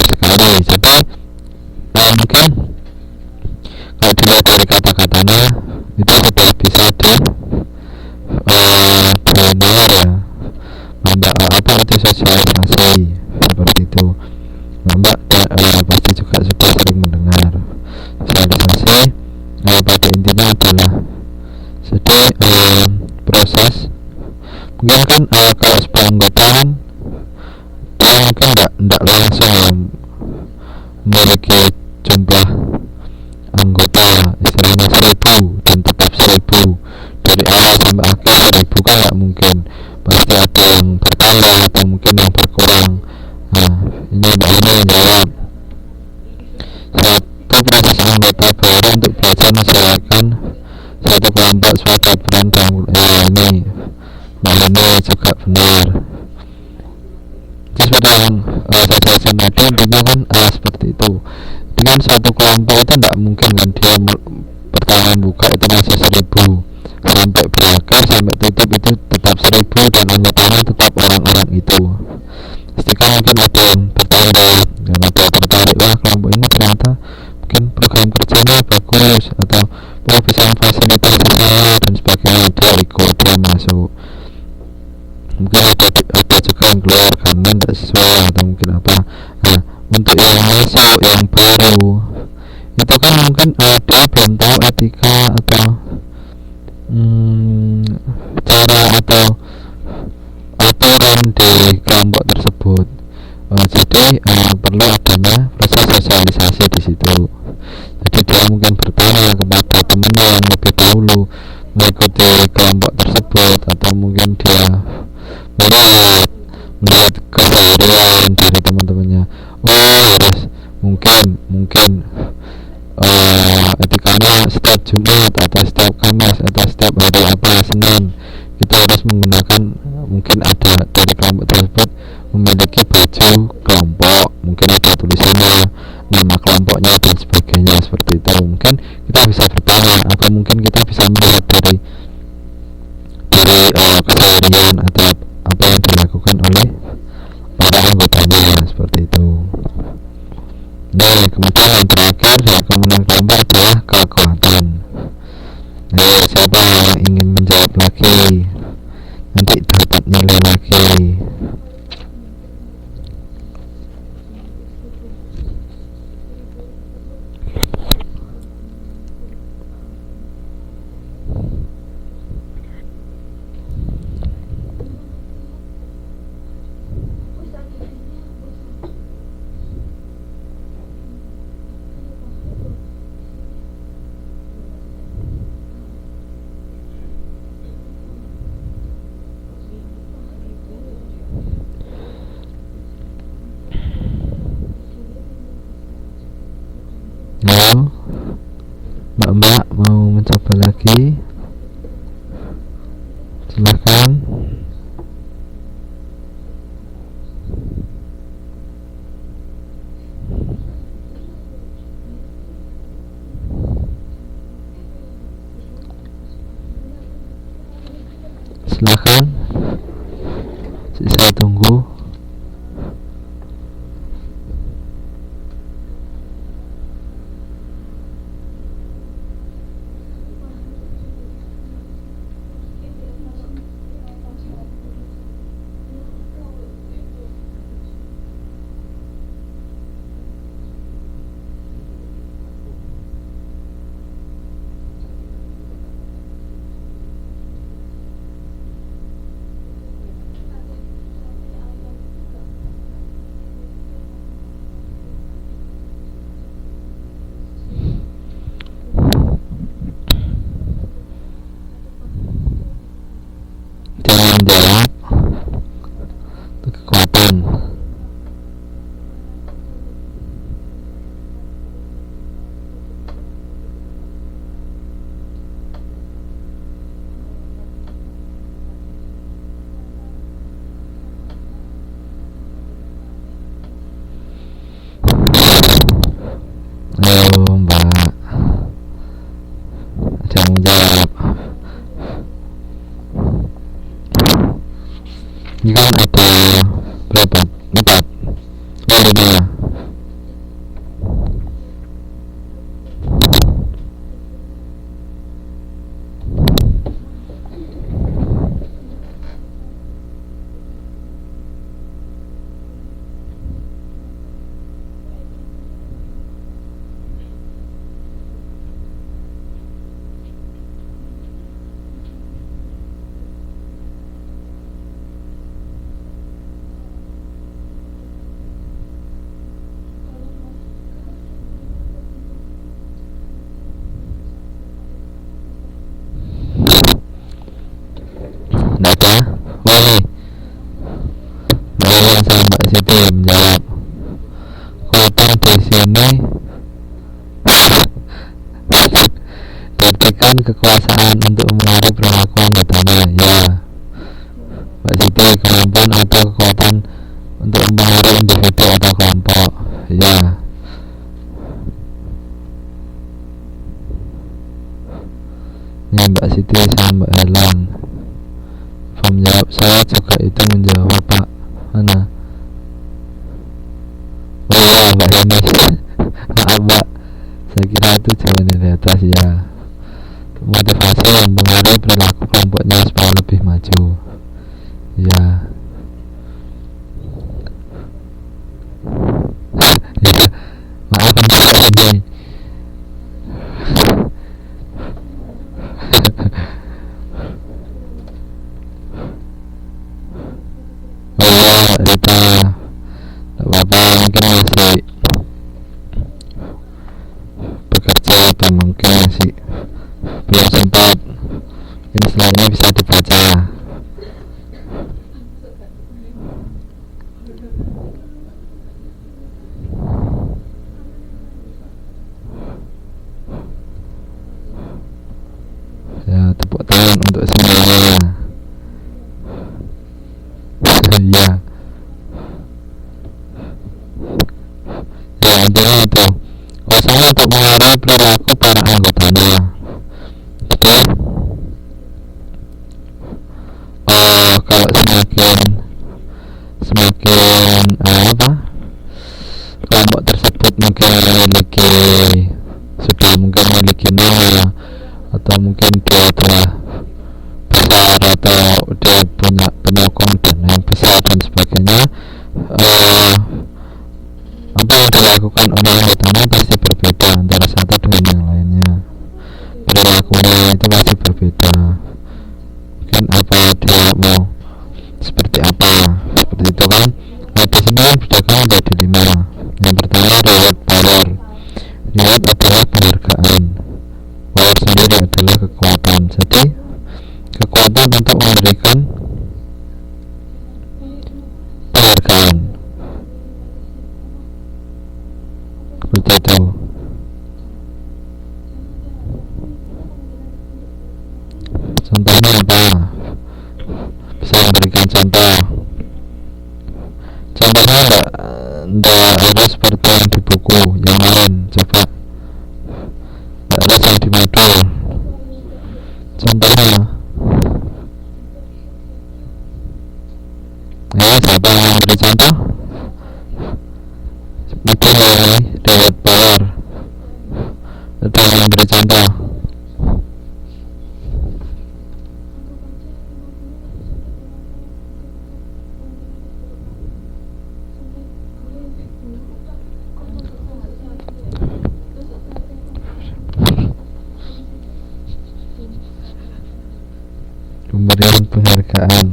sekali. Jadi mungkin kalau dilihat dari kata-katanya itu sudah bisa dinilai ya, Mbak apa itu sosialisasi seperti itu. Mbak pasti juga sudah sering mendengar sosialisasi. Pada intinya adalah proses, mungkin kan kalau sebuah anggota kan dia mungkin tidak langsung memiliki jumlah anggota istilahnya 1000 dan tetap 1000 dari awal sampai akhir 1000 kan nggak mungkin, pasti ada yang bertambah atau mungkin yang berkurang. Nah ini Mbak ini menjawab, satu proses anggota baru untuk belajar menyesuaikan satu kelompok sebagai peran dalam ini. Mbak ini juga benar. Jadi seperti yang saya jelaskan tadi, intinya kan seperti itu. Dengan satu kelompok itu tidak mungkin kan dia pertama buka itu masih 1000 sampai berakhir sampai tutup itu tetap 1000 dan anggotanya tetap orang-orang itu. Pasti kan mungkin ada yang bertanya dan ada yang tertarik, wah kelompok ini ternyata mungkin program kerjanya bagus atau wah bisa memfasilitasi saya dan sebagainya, dia ikut, dia masuk. Mungkin ada juga yang keluar karena tidak sesuai atau mungkin apa. Nah untuk yang masuk yang baru itu kan mungkin dia belum tahu etika atau cara atau aturan di kelompok tersebut. Jadi perlu adanya proses sosialisasi di situ. Jadi dia mungkin bertanya kepada temannya yang lebih dahulu mengikuti kelompok tersebut, atau mungkin dia melihat keseharian dari teman-temannya, harus mungkin etikanya setiap Jumat atau setiap Kamis atau setiap hari Senin kita harus menggunakan, mungkin ada dari kelompok tersebut memiliki baju kelompok, mungkin ada tulisannya nama kelompoknya dan sebagainya, seperti itu. Mungkin kita bisa bertanya, atau mungkin kita bisa melihat dari keseharian atau apa yang dilakukan oleh para anggotanya, seperti itu. Nah kemudian yang terakhir ya, kemenangan kelompok adalah kekuatan. Nah siapa yang ingin menjawab lagi nanti dapat nilai lagi. Mbak mau mencoba lagi, silahkan. Silahkan, saya tunggu. bertanggung jawab itu kekuatan. Ayo Mbak, ada yang menjawab. Ini kan ada berapa? 4 5. Nggak ada? Woi, Mbak Iwan sama Mbak Siti menjawab. Kekuatan di sini diartikan kekuasaan untuk mengaruhi perilaku anggotanya. Ya. Mbak Siti, kemampuan atau kekuatan untuk mempengaruhi individu atau kelompok. Ya. Ini Mbak Siti sama Mbak Helen menjawab. Saya juga itu menjawab Pak. Mana? Oh ya Mbak Yeni. Maaf Mbak, saya kira itu jawaban dari atas. Ya, motivasi yang mempengaruhi perilaku kelompoknya supaya lebih maju. Ya. Ya, maaf Mbak Yeni. Rita, tak apa-apa, mungkin masih bekerja atau mungkin masih belum sempat. Mungkin setelahnya bisa dibaca. Ya, tepuk tangan untuk semuanya. Ya. Ya, intinya itu usaha untuk mengaruhi perilaku para anggotanya. Jadi kalau semakin apa, kelompok tersebut mungkin memiliki nama, atau mungkin dia telah besar, atau dia punya penyokong dan yang besar dan sebagainya, apa yang dilakukan oleh anggotanya pasti berbeda antara satu dengan yang lainnya. Perilakunya itu pasti berbeda. Mungkin apa dia mau seperti apa, seperti itu kan. Nah, di sini kan bedakan menjadi 5. Yang pertama reward power. Reward adalah penghargaan. Power sendiri adalah kekuatan. Jadi kekuatan untuk memberikan penghargaan. Seperti itu. Contohnya apa? Bisa memberikan contoh. Contohnya enggak harus seperti yang di buku, yang lain. Coba, enggak harus yang di modul. Contohnya, siapa yang memberi contoh? Modul ini reward power. Ada yang memberi contoh? Pemberian penghargaan.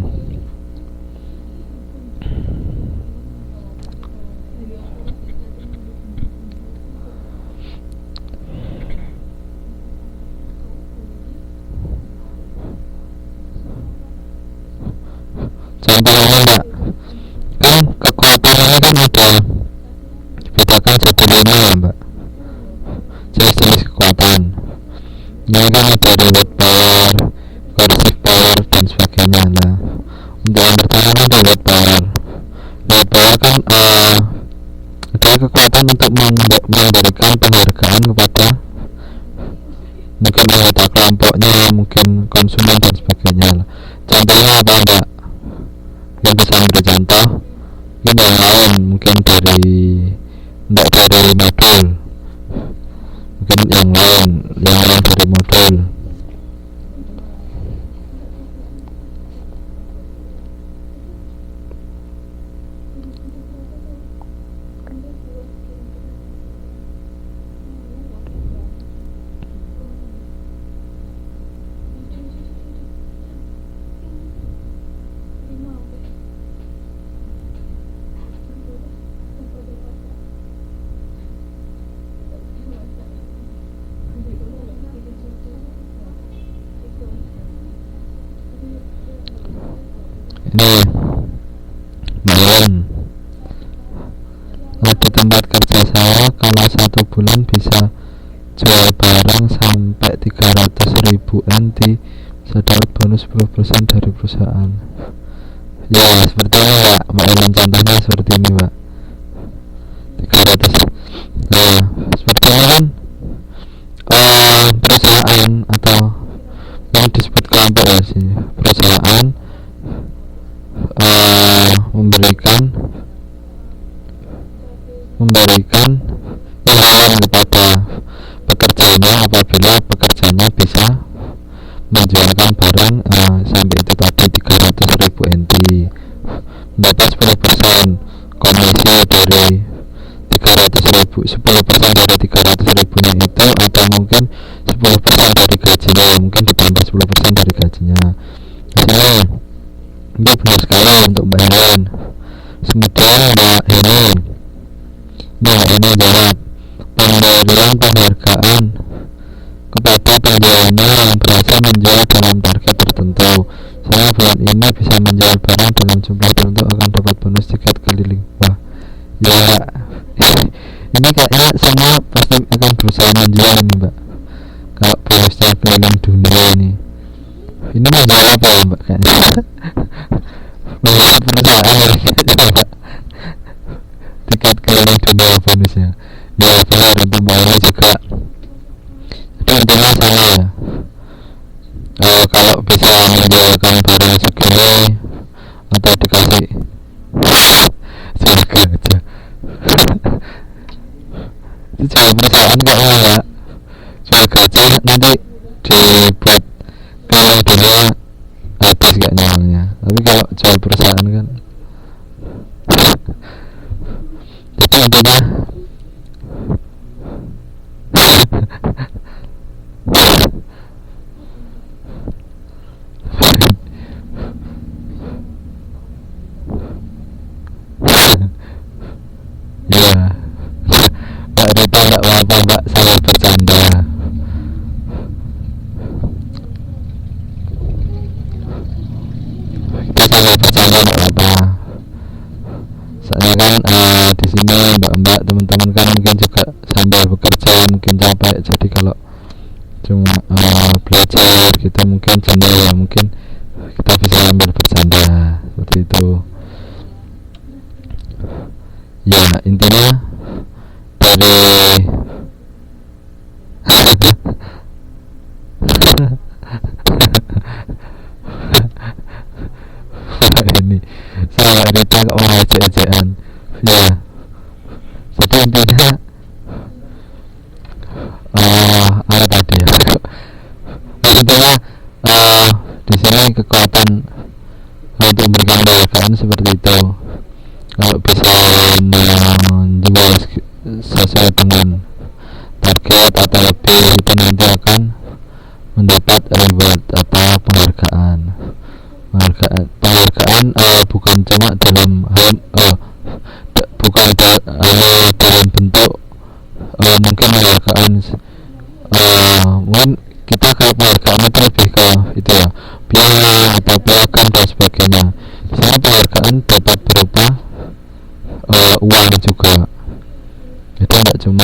ini ya mbak, jenis-jenis kekuatan. Ini kan ada reward power, coercive power dan sebagainya. Nah, untuk yang pertama kan reward power. Reward power kan adalah kekuatan untuk memberikan penghargaan kepada mungkin anggota kelompoknya, mungkin konsumen dan sebagainya. Contohnya apa enggak? Yang bisa memberi contoh ini yang lain, mungkin dari modul, mungkin yang lain dari modul. Ini main di tempat kerja saya, kalau 1 bulan bisa jual barang sampai 300.000 NT, bisa dapat bonus 10% dari perusahaan. Ya seperti ini mbak, contohnya seperti ini mbak, 300. Nah seperti ini kan perusahaan atau yang disebut kelompok ya sih, perusahaan memberikan imbalan kepada pekerjanya apabila pekerjanya bisa menjualkan barang sampai itu tadi 300.000 NT, mendapat 10% komisi dari 300.000, 10% dari 300.000 nya itu, atau mungkin 10% dari gajinya, mungkin ditambah 10% dari gajinya. Hasilnya itu benar sekali untuk Mbak Helen. Kemudian Mbak ini jawab, pemberian penghargaan kepada penjualnya yang berhasil menjual dalam target tertentu. Saya bulan ini bisa menjual barang dalam jumlah tertentu, akan dapat bonus tiket keliling. Wah ya, ini kayaknya semua pasti akan berusaha menjual ini mbak, kalau bonusnya keliling dunia ini menjual apa ya mbak, kayaknya menjual perusahaan mbak, tiket keliling dunia bonusnya. Ya benar, untuk bayarnya juga. Jadi intinya sama ya, kalau bisa menjualkan barang segini atau dikasih surga aja itu jual perusahaan kayaknya ya, jual gaji nanti dibuat keliling dunia habis kayaknya uangnya. Tapi kalau jual perusahaan kan jadi intinya ya Mbak Rita nggak apa-apa mbak, saya bercanda. Itu saya bercanda nggak apa-apa. Saya kan di sini mbak-mbak teman-teman kan mungkin juga sambil bekerja, mungkin capek, jadi kalau cuma belajar gitu mungkin jenuh ya, mungkin kita bisa sambil bercanda seperti itu ya. Intinya dari ini saya Rita kok mau ejek-ejekan ya. Jadi intinya apa tadi ya, intinya di sini kekuatan untuk memberikan penghargaan seperti itu. Kalau bisa menjual sesuai dengan target atau lebih, itu nanti akan mendapat reward atau penghargaan. Penghargaan bukan cuma dalam bukan dalam bentuk mungkin penghargaan mungkin kita kalau penghargaan itu lebih ke itu ya, piala atau piagam dan sebagainya. Misalnya penghargaan dapat berupa uang juga, itu enggak cuma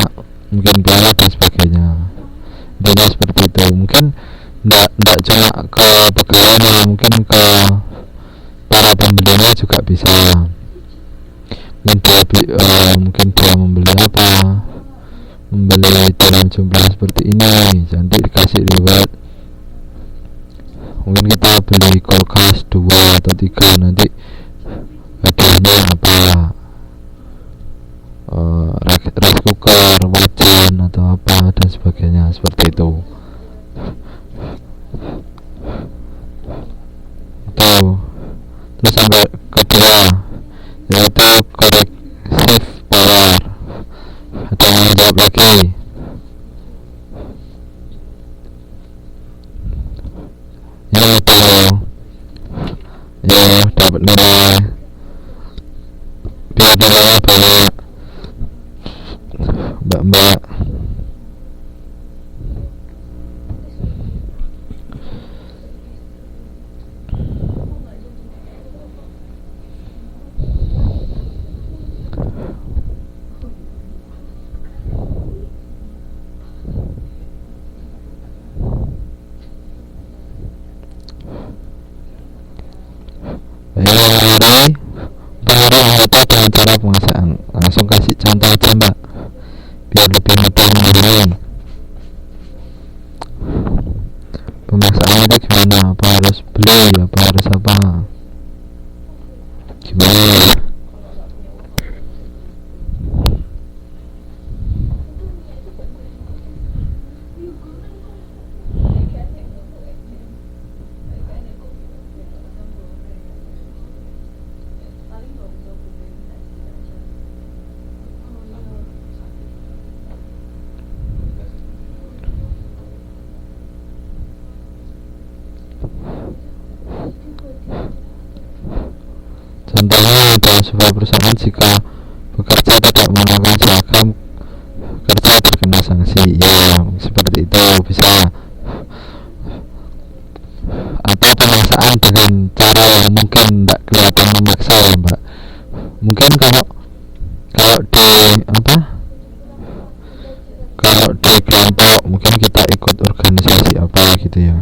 mungkin pelawak dan sebagainya. Intinya seperti itu. Mungkin ndak cuma ke pegawainya, mungkin ke para pembelinya juga bisa. Mungkin dia membeli apa, membeli dalam jumlah seperti ini, nanti dikasih reward. Mungkin kita beli kulkas 2 atau 3, nanti hadiahnya apa, rice cooker, wajan atau apa dan sebagainya, seperti itu. Terus sampai kedua yaitu corrective power. Ada yang mau jawab lagi? Ya dapat nilai biar nilainya banyak, mbak. Cara pemasakan, langsung kasih contoh aja mbak biar lebih mudah mengenai. Pemasakannya itu gimana, apa harus beli, apa harus apa, gimana? Contohnya dalam sebuah perusahaan, jika bekerja tidak menggunakan seragam kerja terkena sanksi, ya seperti itu bisa. Atau pemaksaan dengan cara yang mungkin tidak kelihatan memaksa ya mbak. Mungkin kalau di kelompok mungkin kita ikut organisasi apa gitu ya,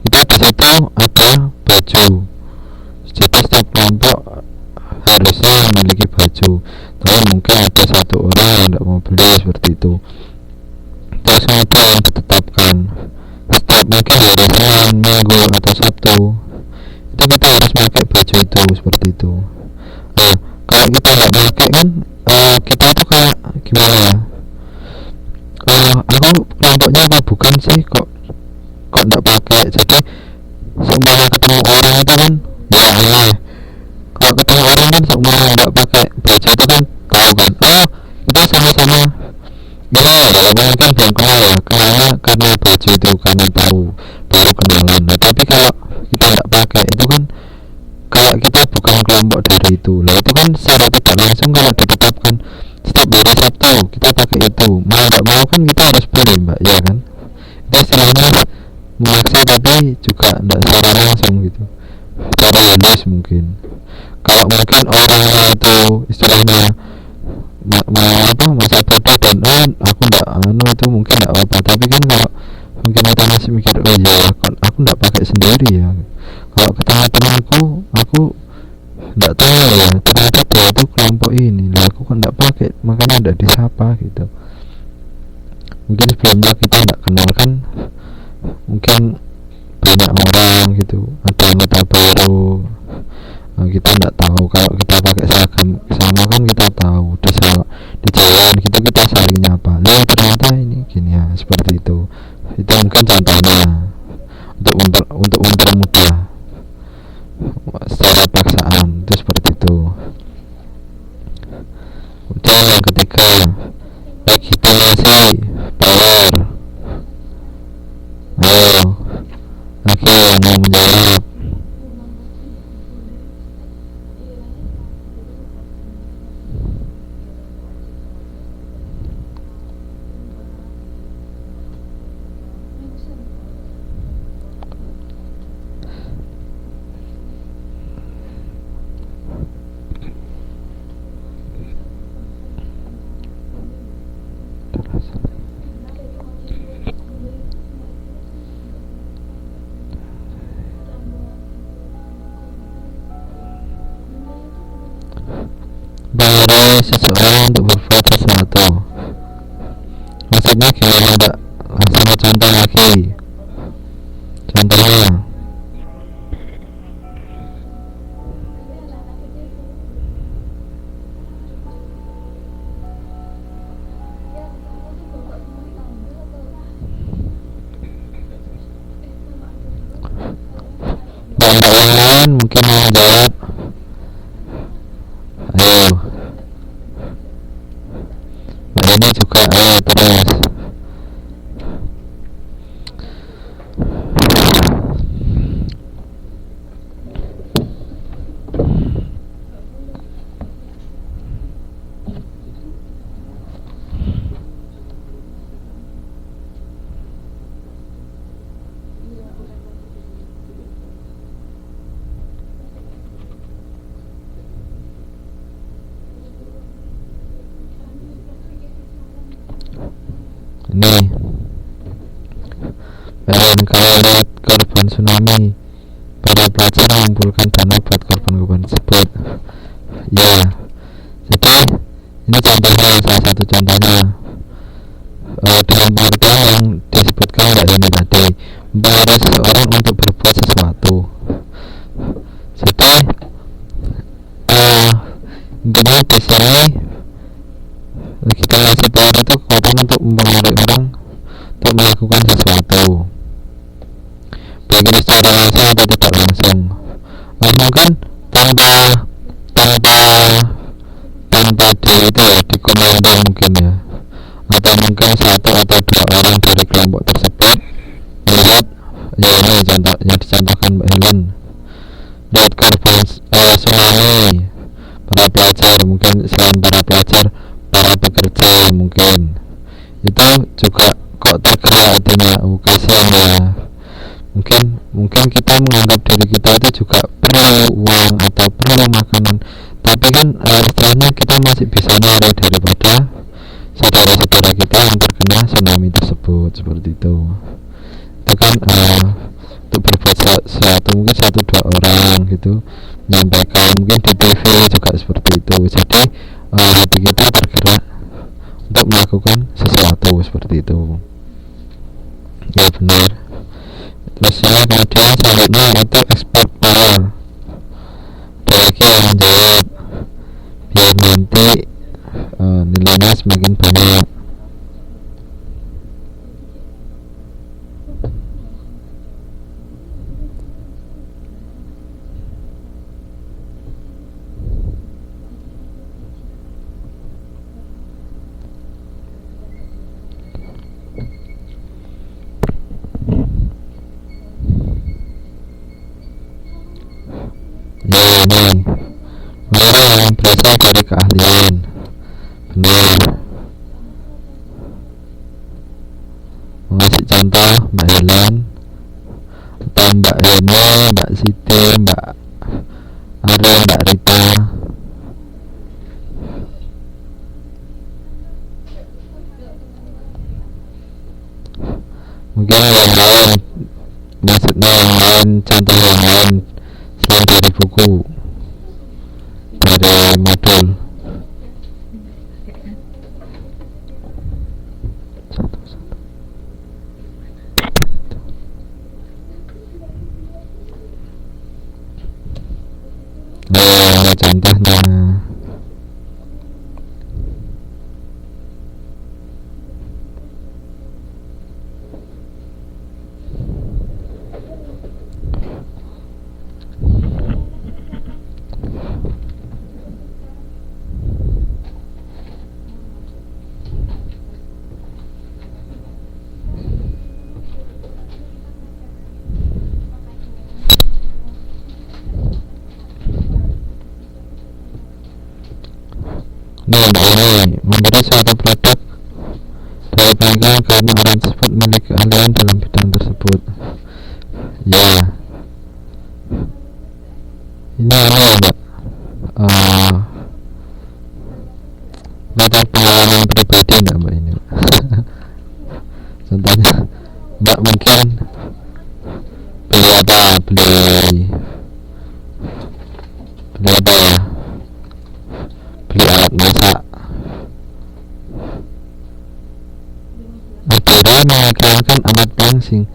kita di situ ada baju, jadi setiap kelompok harusnya memiliki baju, tapi mungkin ada satu orang yang tidak mau beli seperti itu. Terus ada yang ditetapkan setiap mungkin hari Senin, Minggu atau Sabtu itu kita harus pakai baju itu, seperti itu. Nah kalau kita nggak pakai kan kita itu kayak gimana ya, aku kelompoknya apa bukan sih, kok nggak pakai. Jadi semuanya ketemu orang itu kan ya kalau ketemu orang kan semua nggak pakai baju itu kan tahu kan, kita sama-sama ya mungkin belum kenal ya, kenalnya karena baju itu, karena tahu baru kenalan. Nah tapi kalau kita nggak pakai itu kan kayak kita bukan kelompok dari itu. Nah itu kan secara tidak langsung kalau ditetapkan setiap hari Sabtu kita pakai itu, mau nggak mau kan kita harus beli mbak, ya kan. Itu istilahnya memaksa tapi juga tidak secara langsung gitu, secara halus mungkin. Kalau mungkin orangnya itu istilahnya masa bodoh dan aku ndak itu mungkin ndak apa, tapi kan kalau mungkin kita masih mikir ya aku ndak pakai sendiri ya, kalau ke teman-temanku aku ndak tahu ya ternyata dia itu kelompok ini lah, aku kan ndak pakai makanya ndak disapa gitu. Mungkin sebelumnya kita ndak kenal kan, mungkin banyak orang gitu, ada anggota baru, kita nggak tahu. Kalau kita pakai seragam sama kan kita tahu di jalan gitu kita saling nyapa, lah ternyata ini gini ya, seperti itu. Itu mungkin contohnya untuk mempermudah secara paksaan itu, seperti itu. Kemudian yang ketiga, legitimasi power. Ayo lagi yang mau menjawab. seseorang untuk berbuat sesuatu. Maksudnya gimana Mbak? Langsung contoh lagi. Contohnya Mbak yang lain mungkin mau jawab. Ayo, Mbak ini juga ayo terus. Ini kalau lihat korban tsunami, para pelajar mengumpulkan dana buat korban-korban tersebut. Ya, jadi ini contohnya, salah satu contohnya dalam pengertian yang disebutkan Mbak ini tadi, membayar seseorang untuk berbuat sesuatu. Jadi intinya di sini kita ngasih power itu kekuatan untuk mempengaruhi orang untuk melakukan sesuatu, baik itu secara langsung atau tidak langsung. Mungkin tanpa itu ya, dikomando mungkin ya, atau mungkin satu atau dua orang dari kelompok tersebut melihat, ya ini contoh yang dicontohkan Mbak Helen, lihat korban tsunami, para pelajar, mungkin selain para pelajar, para pekerja mungkin itu juga kok tergerak hatinya, kasihan ya. Mungkin kita menganggap diri kita itu juga perlu uang atau perlu makanan, tapi kan istilahnya kita masih bisa nyari daripada saudara-saudara kita yang terkena tsunami tersebut, seperti itu. Itu kan untuk berbuat sesuatu, mungkin satu dua orang gitu menyampaikan, mungkin di TV juga seperti itu. Jadi hati kita tergerak untuk melakukan sesuatu seperti itu. Ya benar. Terus kemudian selanjutnya itu expert power. Ada lagi yang menjawab, biar nanti nilainya semakin banyak. Ya ini power yang berasal dari keahlian. Benar. Mengasih contoh Mbak Helen atau Mbak Hene, Mbak Siti, Mbak Ariel, Mbak Rita. Mungkin yang lain, maksudnya yang lain, contoh yang lain selain dari buku, dari modul. Nah, contohnya ini memberi suatu produk dari bengkel karena orang tersebut memiliki keahlian dalam bidang tersebut. Ya, ini apa ya Mbak? Ada pengalaman pribadi enggak Mbak ini? Contohnya Mbak mungkin beli apa? Beli apa ya? Beli alat masak mengikrarkan amat pangsing.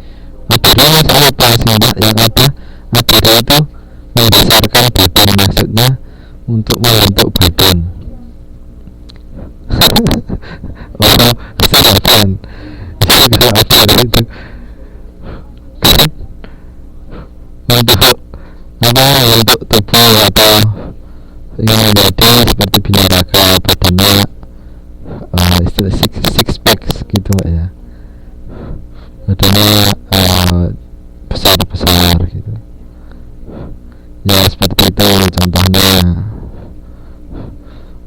Akhirnya masalah pangsing yang ada akhirnya itu membesarkan badan, maksudnya untuk membentuk badan atau kesehatan. Kalau akhirnya itu kan untuk apa, untuk tubuh atau ingin menjadi seperti binaraga, badannya istilah six packs gitu ya, badannya besar gitu ya, seperti itu contohnya.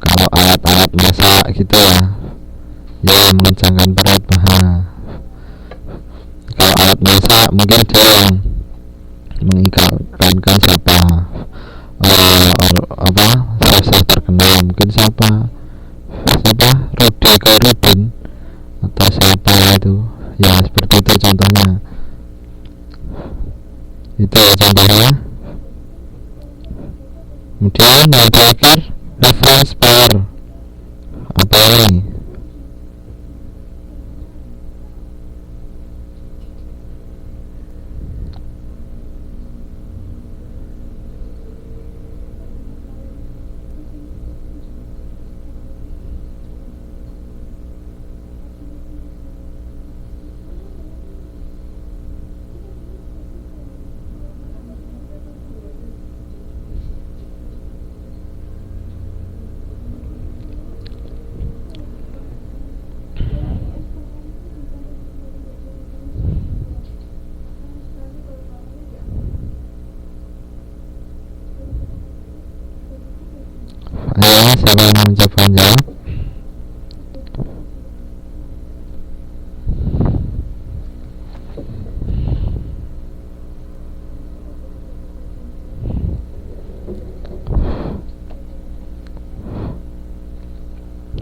Kalau alat-alat masak gitu ya yang mengencangkan perut paha. Kalau alat masak mungkin dia yang mengiklankan siapa chef terkenal, mungkin siapa Rudin atau siapa itu ya, seperti itu contohnya. Itu contohnya. Kemudian yang terakhir reference power. Apa ini? Ayo, siapa yang mau jawab?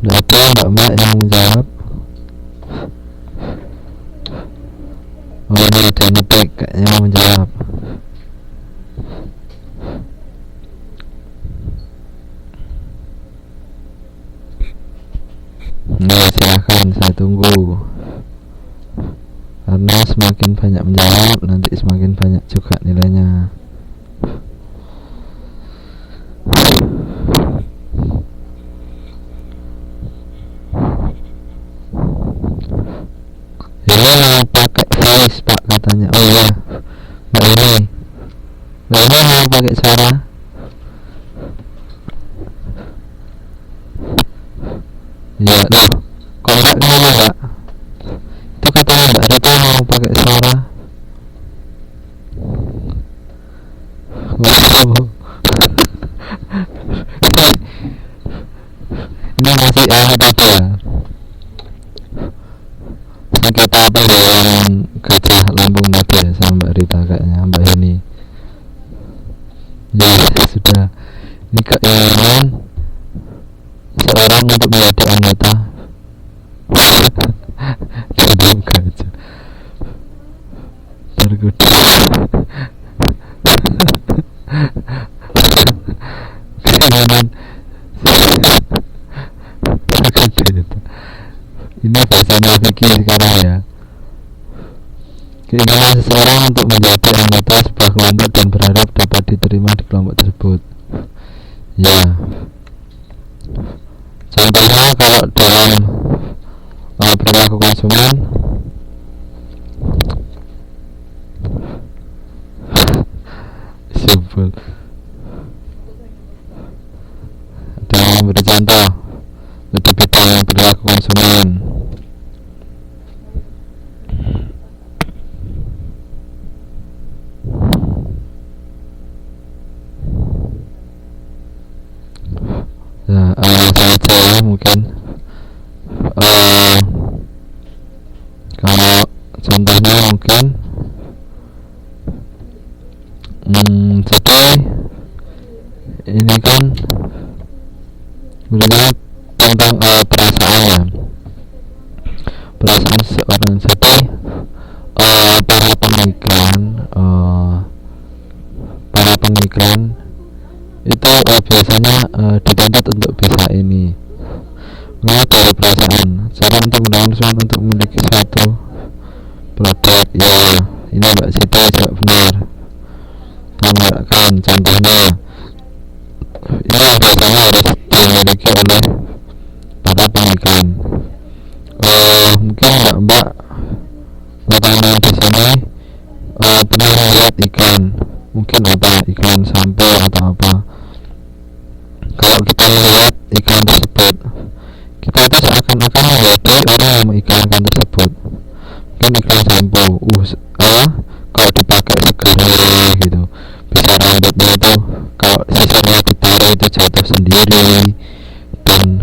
Ada mbak yang menjawab? Oh, ini ada ngetik kayaknya mau menjawab. Nah, silahkan, saya tunggu. Karena semakin banyak menjawab, nanti semakin banyak juga nilainya. Ya, pakai voice pak katanya. Oh iya, mbak ini mau pakai suara. Ya loh, kok enggak ngomong mbak? Itu katanya mbak Rita mau pakai suara. Wow. Ini masih ada ya. Kita apa ya yang gajah lambung tadi ya sama mbak Rita kayaknya, mbak Heni. Ya sudah. Ini keinginan seorang untuk menjadi anggota lambung gajah terkuda. Keinginan ini bahasanya Vicky sekarang ya. Keinginan seseorang untuk menjadi anggota sebuah kelompok dan berharap dapat diterima di kelompok tersebut. Ya, contohnya kalau dalam perilaku konsumen, sebut dalam beri contoh di bidang perilaku konsumen. Nah, saja ya mungkin kalau contohnya mungkin jadi ini kan sebenarnya tentang perasaan seseorang. Jadi para pemikran itu biasanya dituntut untuk bisa ini mengatur perasaan, cara untuk mendorong seseorang untuk memiliki suatu produk. Ya, ini Mbak Sita jawab benar. Tambahkan contohnya. Ini yang biasanya harus dimiliki oleh para pengiklan. Mungkin Mbak teman-teman di sini pernah melihat iklan, mungkin apa, iklan sampo atau apa. Kalau kita melihat iklan tersebut, kita itu seakan-akan menjadi orang yang mengiklankan tersebut. Mungkin iklan sampo, kalau dipakai segar gitu, bisa rambutnya itu kalau sisirnya ditarik itu jatuh sendiri, dan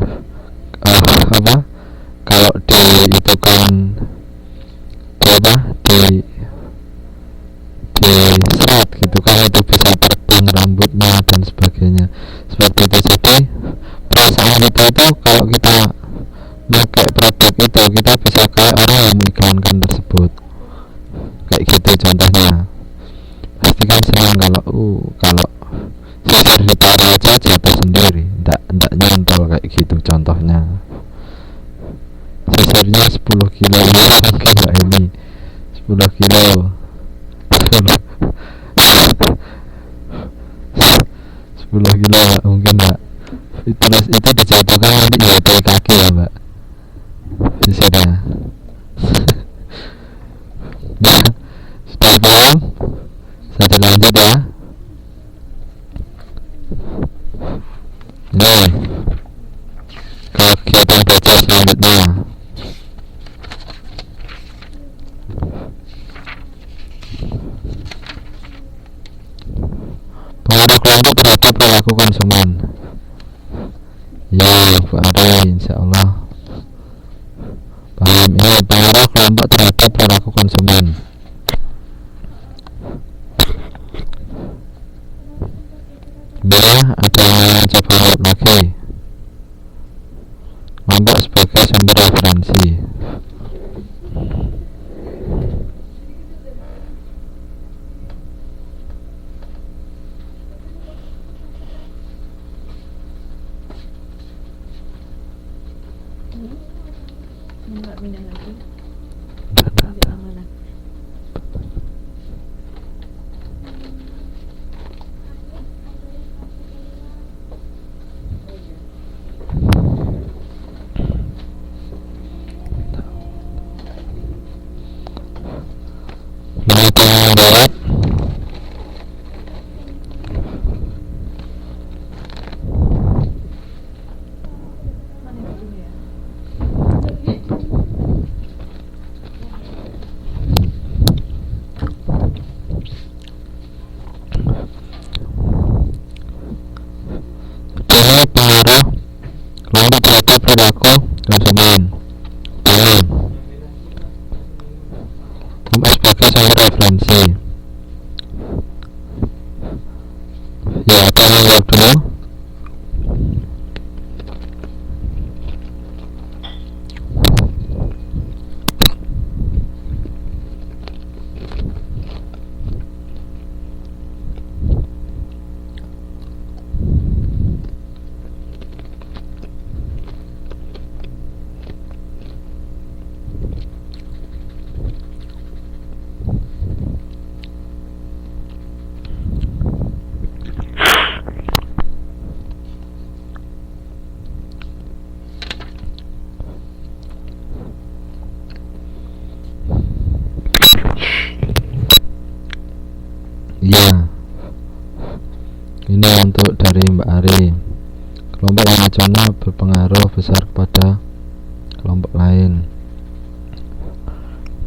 kalau di itu kan di serat gitu kan, itu bisa terbang rambutnya dan sebagainya seperti itu. Jadi perasaan kita itu kalau kita pakai produk itu, kita bisa kayak orang yang mengiklankan tersebut, kayak gitu contohnya. Pasti kan senang kalau sisir ditarik aja jatuh sendiri, ndak nyantol kayak gitu contohnya. Sisirnya 10 kilo mungkin Mbak ini 10 kilo 10 kilo mungkin Mbak, itu dijatuhkan nanti jatuh kaki ya Mbak sisirnya. Nah, sudah paham? Saya lanjut ya. Nih, kegiatan belajar selanjutnya. Pengaruh kelompok terhadap perilaku konsumen. Ya, Bu Ari, insyaallah paham. Ini pengaruh kelompok terhadap perilaku konsumen. Ya, ada coba lihat lagi. Kelompok sebagai sumber referensi. Lewat pengaruh kelompok terhadap perilaku konsumen. Kelompok sebagai sumber referensi. Ya, ada yang jawab dulu. Ya, ini untuk dari Mbak Ari. Kelompok yang nasional berpengaruh besar kepada kelompok lain.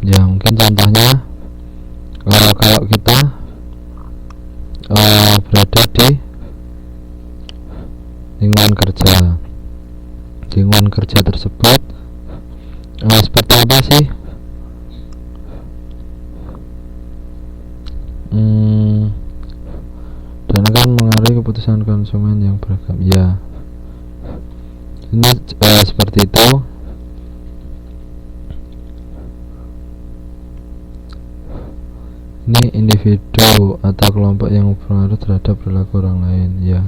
Ya, mungkin contohnya kalau kita berada di lingkungan kerja tersebut seperti apa sih? Dan akan mengaruhi keputusan konsumen yang beragam. Ya, ini seperti itu. Ini individu atau kelompok yang berpengaruh terhadap perilaku orang lain. Ya,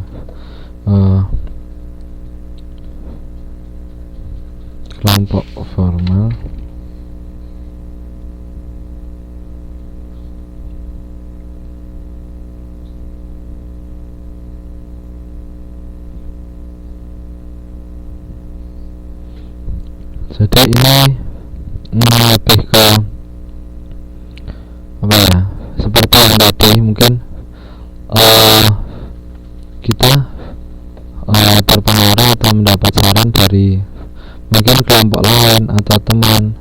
kelompok formal Jadi ini lebih ke apa ya, seperti yang tadi mungkin kita terpengaruh atau mendapat saran dari mungkin kelompok lain atau teman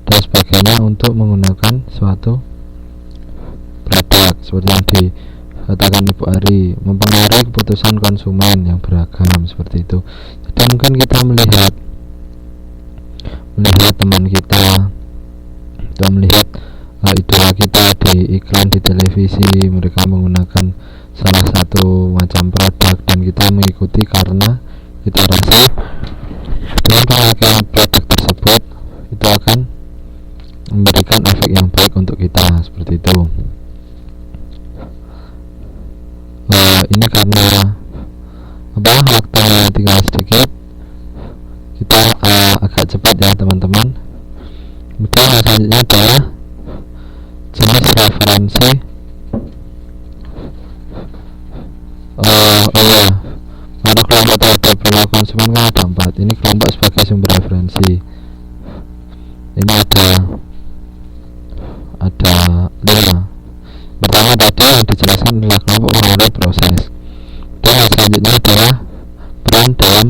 dan sebagainya untuk menggunakan suatu produk seperti yang dikatakan Ibu Ari, mempengaruhi keputusan konsumen yang beragam seperti itu. Jadi mungkin kita melihat teman kita atau melihat idola kita di iklan di televisi, mereka menggunakan salah satu macam produk dan kita mengikuti karena kita rasa dengan pemakaian produk tersebut itu akan memberikan efek yang baik untuk kita seperti itu. Ini karena waktunya tinggal sedikit, kita agak cepat ya teman-teman. Kemudian selanjutnya adalah jenis referensi. Mana kelompok terhadap perilaku konsumen kan ada 4. Ini kelompok sebagai sumber referensi. Ini ada 5. Pertama tadi yang dijelaskan adalah kelompok mengenai proses. Dan yang selanjutnya adalah peran dalam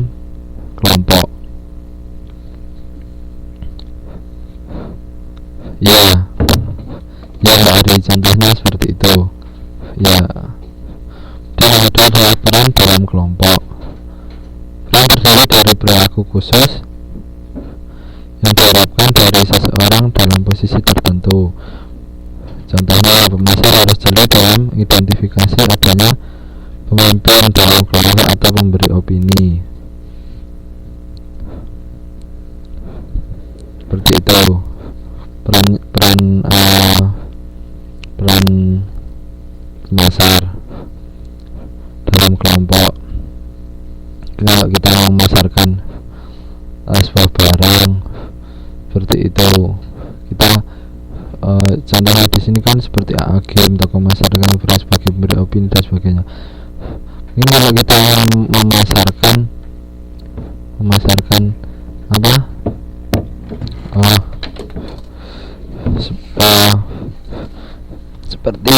kelompok. Ya dari contohnya seperti itu. Ya. Dan yang kedua adalah peran dalam kelompok. Peran terdiri dari perilaku khusus yang diharapkan dari seseorang dalam posisi tertentu. Contohnya, pemasar harus jeli dalam identifikasi adanya pemimpin dalam kelompok atau memberi opini. Seperti itu. Peran pemasar dalam kelompok. Kalau kita memasarkan sebuah barang seperti itu, kita contohnya di sini kan seperti agen, toko masar dengan peran sebagai pemberi opini dan sebagainya. Ini kalau kita memasarkan apa? Seperti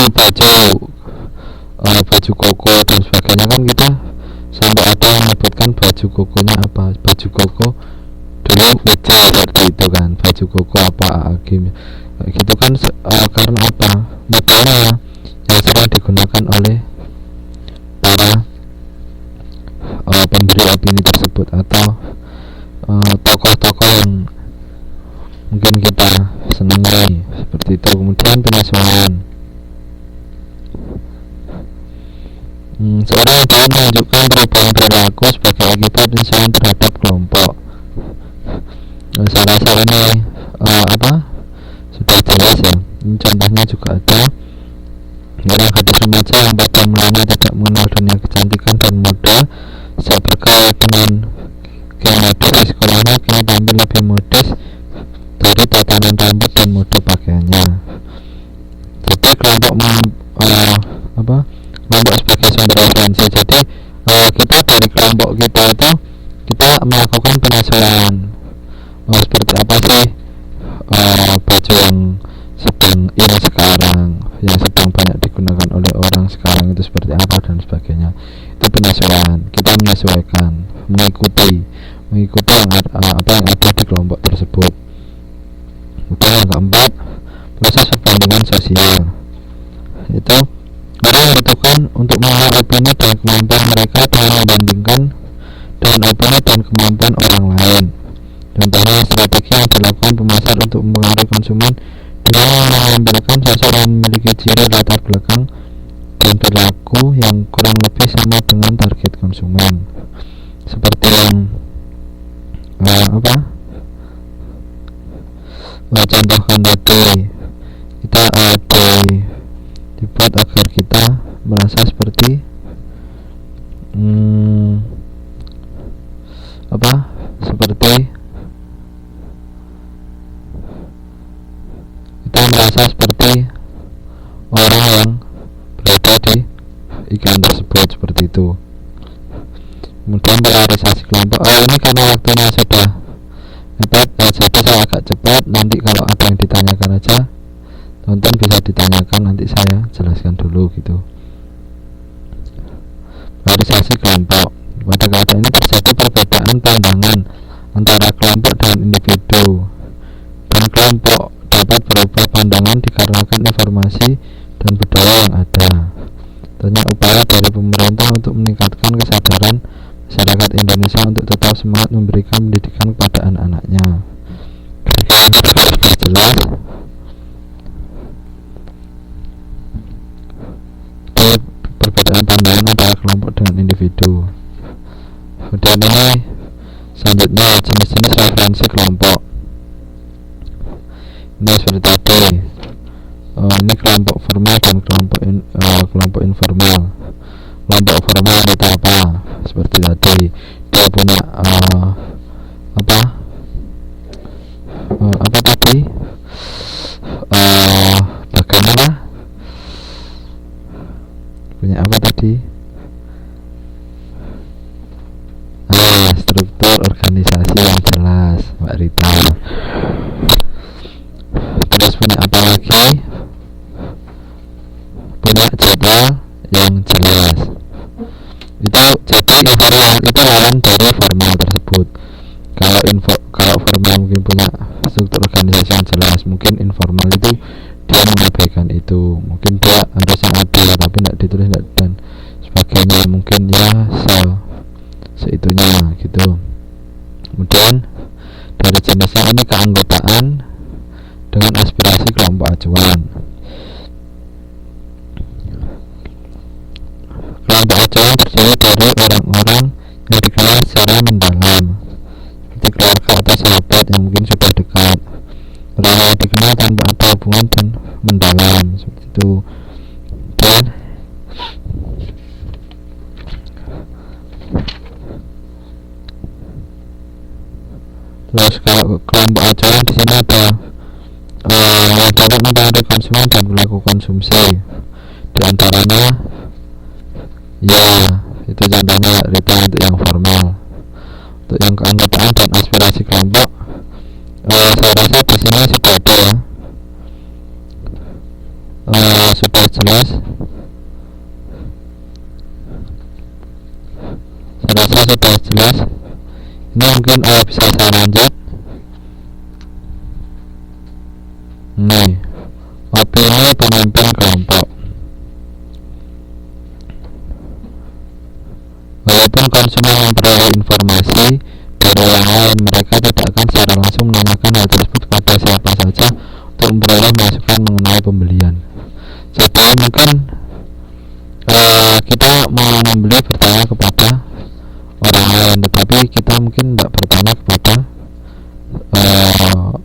baju koko dan sebagainya, kan kita sampai ada yang menyebutkan baju kokonya apa, baju koko dulu WC seperti itu kan, baju koko apa agim gitu kan. Karena apa, modelnya yang sering digunakan oleh para pemberi opini tersebut atau tokoh-tokoh yang mungkin kita senangi seperti itu. Kemudian penyesuaian. Seorang yang dapat menunjukkan perubahan perilaku sebagai akibat penyesuaian terhadap kelompok. Saya rasa ini sudah jelas ya. Ini contohnya juga ada. Seorang gadis remaja yang pada mulanya tidak mengenal dunia kecantikan dan mode, saat bergaul dengan geng mode di sekolahnya, kini tampil lebih modis dari tatanan rambut dan mode pakaiannya. Jadi kelompok kelompok sebagai sumber referensi. Jadi kita dari kelompok kita itu kita melakukan penyesuaian. Seperti apa sih baju yang sedang ini sekarang, yang sedang banyak digunakan oleh orang sekarang itu seperti apa dan sebagainya. Itu penyesuaian. Kita menyesuaikan, mengikuti yang ada di kelompok tersebut. Kemudian yang keempat, proses perbandingan sosial. Itu orang membutuhkan untuk mengenal opini dan kemampuan mereka dengan membandingkan dengan opini dan kemampuan orang lain. Contohnya, strategi yang dilakukan pemasar untuk mempengaruhi konsumen dengan menampilkan sosok yang memiliki ciri latar belakang dan perilaku yang kurang lebih sama dengan target konsumen. Seperti yang contohkan tadi, kita dibuat agar kita merasa seperti kita merasa seperti orang yang berada di iklan tersebut seperti itu. Kemudian polarisasi kelompok. Ini karena waktunya sudah tonton, bisa ditanyakan, nanti saya jelaskan dulu gitu. Polarisasi kelompok. Pada keadaan ini terjadi perbedaan pandangan antara kelompok dengan individu, dan kelompok dapat berubah pandangan dikarenakan informasi dan budaya yang ada. Tentunya upaya dari pemerintah untuk meningkatkan kesadaran masyarakat Indonesia untuk tetap semangat memberikan pendidikan kepada anak-anaknya. Jelas. Perbedaan pandangan antara kelompok dengan individu. Kemudian ini selanjutnya jenis-jenis referensi kelompok. Ini seperti tadi, ini kelompok formal dan kelompok informal. Kelompok formal itu apa? Seperti tadi, dia punya apa tadi? Bagaimana? Punya apa tadi? Struktur organisasi yang jelas, Mbak Rita. Terus punya apa lagi? Punya jadwal yang jelas. Itu jadi informal itu lawan dari formal tersebut. Kalau formal mungkin punya struktur organisasi yang jelas, mungkin informal itu dia mengabaikan itu, mungkin dia harusnya ada tapi tidak ditulis dan sebagainya, mungkin ya seitunya gitu. Kemudian dari jenisnya ini keanggotaan dengan aspirasi kelompok acuan. Kelompok acuan terdiri dari orang-orang yang dikenal secara mendalam, seperti keluarga atau sahabat yang mungkin sudah dekat, orang yang dikenal tanpa ada hubungan dan mendalam, seperti itu. Dan terus kalau kelompok acuan di sini ada yang dapat mempengaruhi konsumen dan perilaku konsumsi. Di antaranya ya itu contohnya Rita untuk yang formal. Untuk yang keanggotaan dan aspirasi kelompok, saya rasa di sini sudah ada ya, sudah jelas. Saya rasa sudah jelas. Ini mungkin bisa saya lanjut. Nih, opini pemimpin kelompok. Walaupun konsumen memperoleh informasi dari orang lain, mereka tidak akan secara langsung menanyakan hal tersebut kepada siapa saja untuk memperoleh masukan mengenai pembelian. Jadi mungkin kita mau membeli bertanya kepada orang lain, tetapi kita mungkin tidak bertanya kepada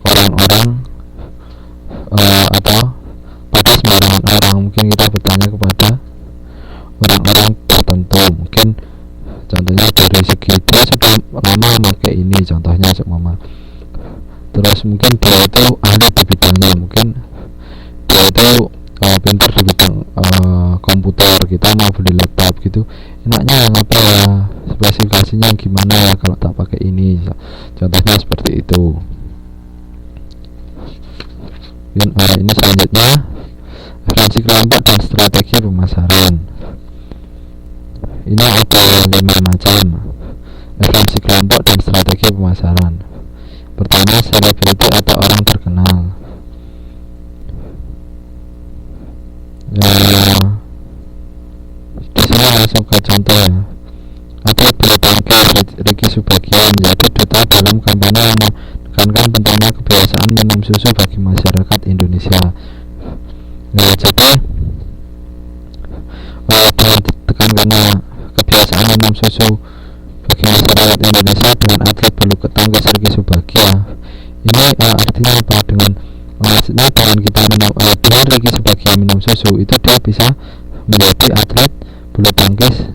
orang-orang atau pada sembarangan orang. Mungkin kita bertanya kepada orang-orang tertentu. Mungkin contohnya dari segi dia sudah lama memakai ini, contohnya seumpama. Terus mungkin dia itu ahli di bidangnya, mungkin dia itu pintar di bidang komputer. Kita mau beli laptop gitu, enaknya yang apa ya, spesifikasinya gimana ya kalau tak pakai ini, contohnya seperti itu. Dan ini selanjutnya referensi kelompok dan strategi pemasaran. Ini ada 5 macam referensi kelompok dan strategi pemasaran. Pertama, selebriti atau orang terkenal. Di sini langsung ke contoh ya. Atlet bulu tangkis Ricky Subagio menjadi duta dalam kampanye yang menekankan pentingnya kebiasaan minum susu bagi masyarakat Indonesia. Nah, jadi dengan ditekankannya kebiasaan minum susu bagi masyarakat Indonesia dengan atlet bulu tangkis Ricky Subagio, ini artinya apa? Maksudnya dengan kita minum dengan Ricky Subagio minum susu itu dia bisa menjadi atlet bulu tangkis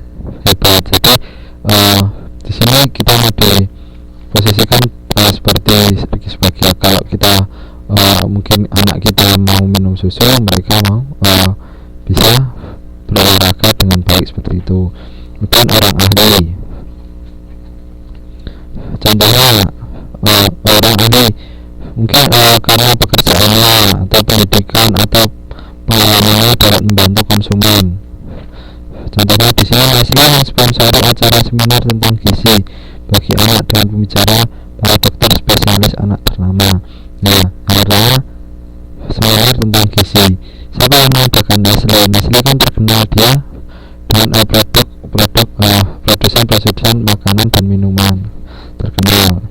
hebat. Jadi di sini kita mau diposisikan seperti Ricky Subagio. Kalau kita mungkin anak kita mau minum susu, mereka mau bisa berolahraga dengan baik seperti itu. Kemudian orang ahli, contohnya orang ahli mungkin karena pekerjaannya atau pendidikan atau pengalamannya dapat membantu konsumen. Contohnya di sini Nestle mensponsori acara seminar tentang gizi bagi anak dengan pembicara para dokter spesialis anak ternama. Nah, yang pertama seminar tentang gizi. Siapa yang mengadakan Nestle? Nestle kan terkenal dia dengan produsen makanan dan minuman terkenal.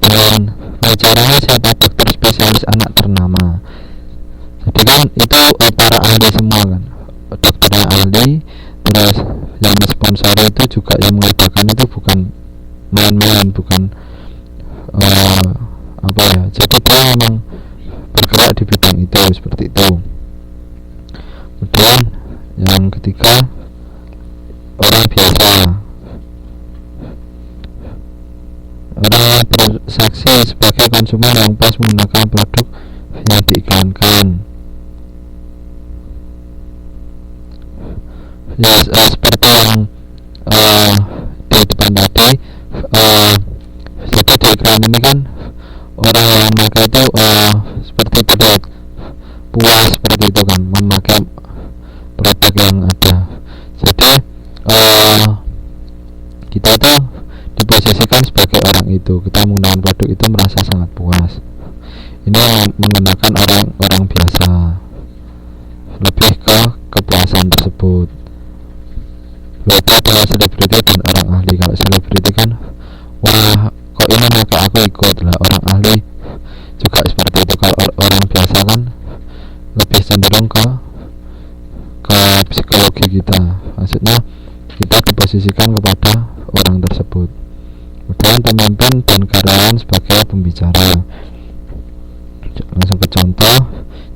Dan pembicaranya siapa? Dokter spesialis anak ternama. Jadi kan itu para ahli semua kan, dokternya ahli. Terus yang mensponsori itu juga, yang mengadakan itu bukan main-main, bukan jadi dia memang bergerak di bidang itu, seperti itu. Kemudian yang ketiga, orang biasa, orang yang bersaksi sebagai konsumen yang pas menggunakan produk yang diiklankan. Ya, seperti yang di depan tadi, jadi di iklan ini kan orang yang memakai itu seperti terlihat puas, seperti itu kan, memakai produk yang ada. Jadi kita tuh diposisikan sebagai orang itu, kita menggunakan produk itu merasa sangat puas. Ini yang menggunakan orang biasa, lebih ke kepuasan tersebut. Beda dengan selebriti dan orang ahli. Kalau selebriti kan, wah kok ini maka aku ikut lah. Orang ahli juga seperti itu. Kalau orang biasa kan lebih cenderung ke psikologi kita, maksudnya kita diposisikan kepada orang tersebut. Kemudian pemimpin dan karyawan sebagai pembicara. Langsung ke contoh.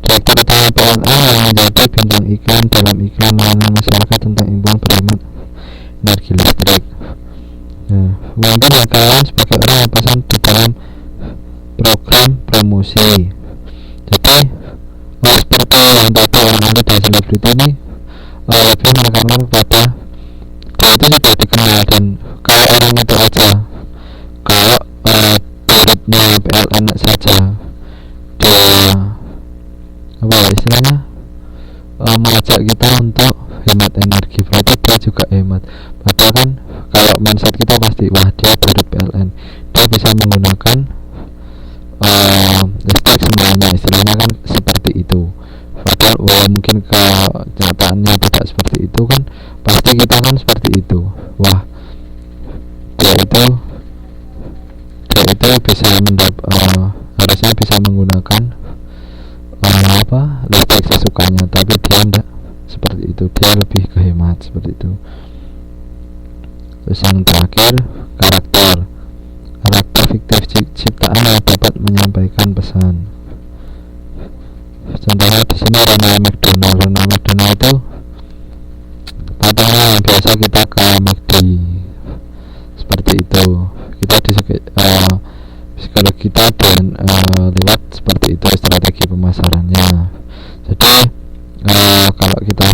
Direktur utama PLN yang menjadi bintang iklan dalam iklan layanan masyarakat tentang imbauan berhemat energi listrik. Pemimpin dan karyawan sebagai orang yang pasang di dalam program promosi. Jadi seperti yang tadi orang ahli dan selebriti ini lebih menekankan kepada dia itu sudah dikenal, dan kalau orang itu aja, kalau duitnya PLN saja dia istilahnya mengajak kita untuk hemat energi, berarti dia juga hemat. Padahal kan kalau mindset kita pasti, wah dia dari PLN, dia bisa menggunakan listrik semuanya, istilahnya kan seperti itu. Padahal mungkin kenyataannya tidak seperti itu kan, pasti kita kan seperti itu. Wah dia itu bisa harusnya bisa menggunakan listrik sesukanya, tapi dia enggak seperti itu, dia lebih kehemat, seperti itu. Terus yang terakhir, karakter fiktif ciptaan yang dapat menyampaikan pesan. Contohnya di sini Ronald McDonald itu patungnya yang biasa kita ke McD, seperti itu. Kita psikologi kita dan lewat seperti itu strategi pemasarannya. Jadi kalau kita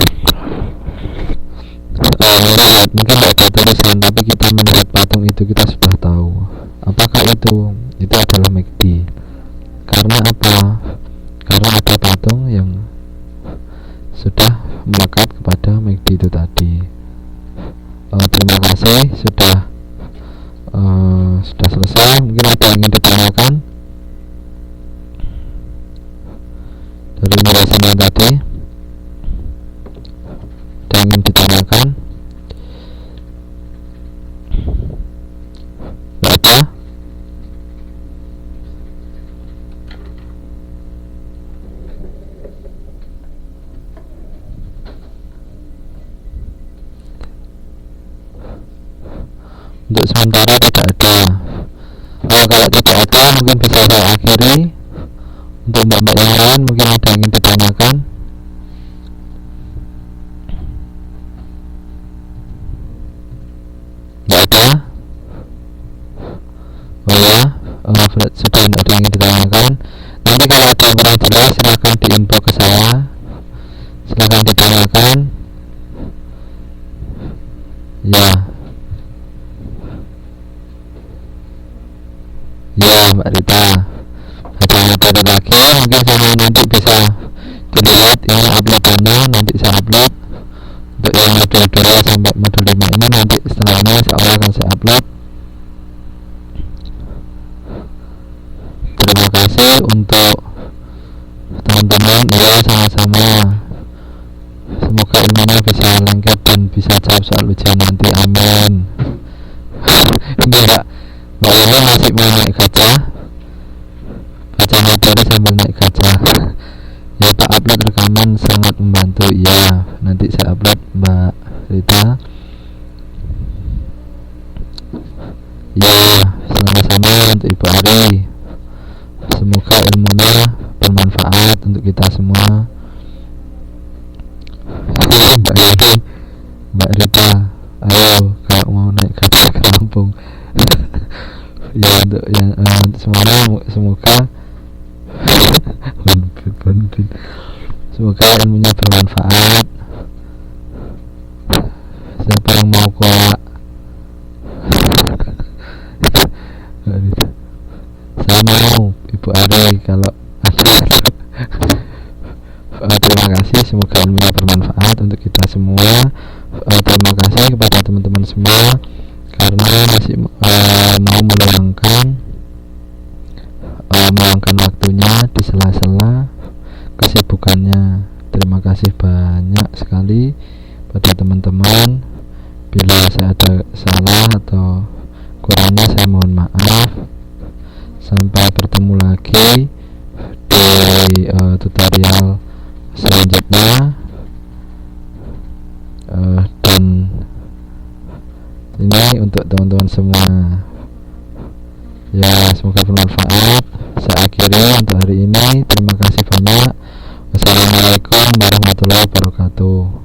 melihat, mungkin tidak ada tulisan, tapi kita melihat patung itu, kita sudah tahu apakah itu adalah McD. Karena apa? Karena ada patung yang sudah melekat kepada McD itu tadi. Terima kasih sudah selesai. Mungkin ada yang ingin ditanyakan dari penjelasan yang tadi? Ada yang ingin ditanyakan? Tidak ada? Untuk sementara tidak ada. Kalau tidak ada, mungkin bisa saya akhiri. Untuk mbak-mbak yang lain, mungkin ada yang ingin ditanyakan. Tidak ada? Oh ya, sudah tidak ada yang ingin ditanyakan. Nanti kalau ada yang kurang jelas, silahkan diinfo ke saya. Silahkan ditanyakan. Ya Mbak Rita, bacanya tadi lagi, mungkin saya nanti bisa lihat ini uploadannya, nanti saya upload. Untuk yang modul 2 sampai modul 5 ini nanti setelah ini seolah akan saya upload. Terima kasih untuk teman-teman. Ya, sama-sama. Semoga ilmunya bisa lengkap dan bisa jawab soal ujian nanti. Amin. Ini Mbak Lili masih mau naik gajah, baca materi sambil naik gajah. Ya, Pak, upload rekaman sangat membantu. Ya, nanti saya upload Mbak Rita. Ya, sama-sama untuk Ibu Ari. Semoga ilmunya bermanfaat untuk kita semua. Mbak Rita, Mbak Rita, ayo kalau mau naik gajah ke Lampung. Ya, untuk yang semuanya semoga semoga ilmunya bermanfaat. Siapa yang mau kuat? Saya mau, Ibu Ari, kalau ada. Terima kasih, semoga ilmunya bermanfaat untuk kita semua. Terima kasih kepada teman-teman semua karena masih mau meluangkan waktunya di sela-sela kesibukannya. Terima kasih banyak sekali pada teman-teman. Bila saya ada salah atau kurangnya saya mohon maaf. Sampai bertemu lagi di tutorial selanjutnya. Dan ini untuk teman-teman semua. Ya, semoga bermanfaat. Saya akhiri untuk hari ini. Terima kasih banyak. Wassalamualaikum warahmatullahi wabarakatuh.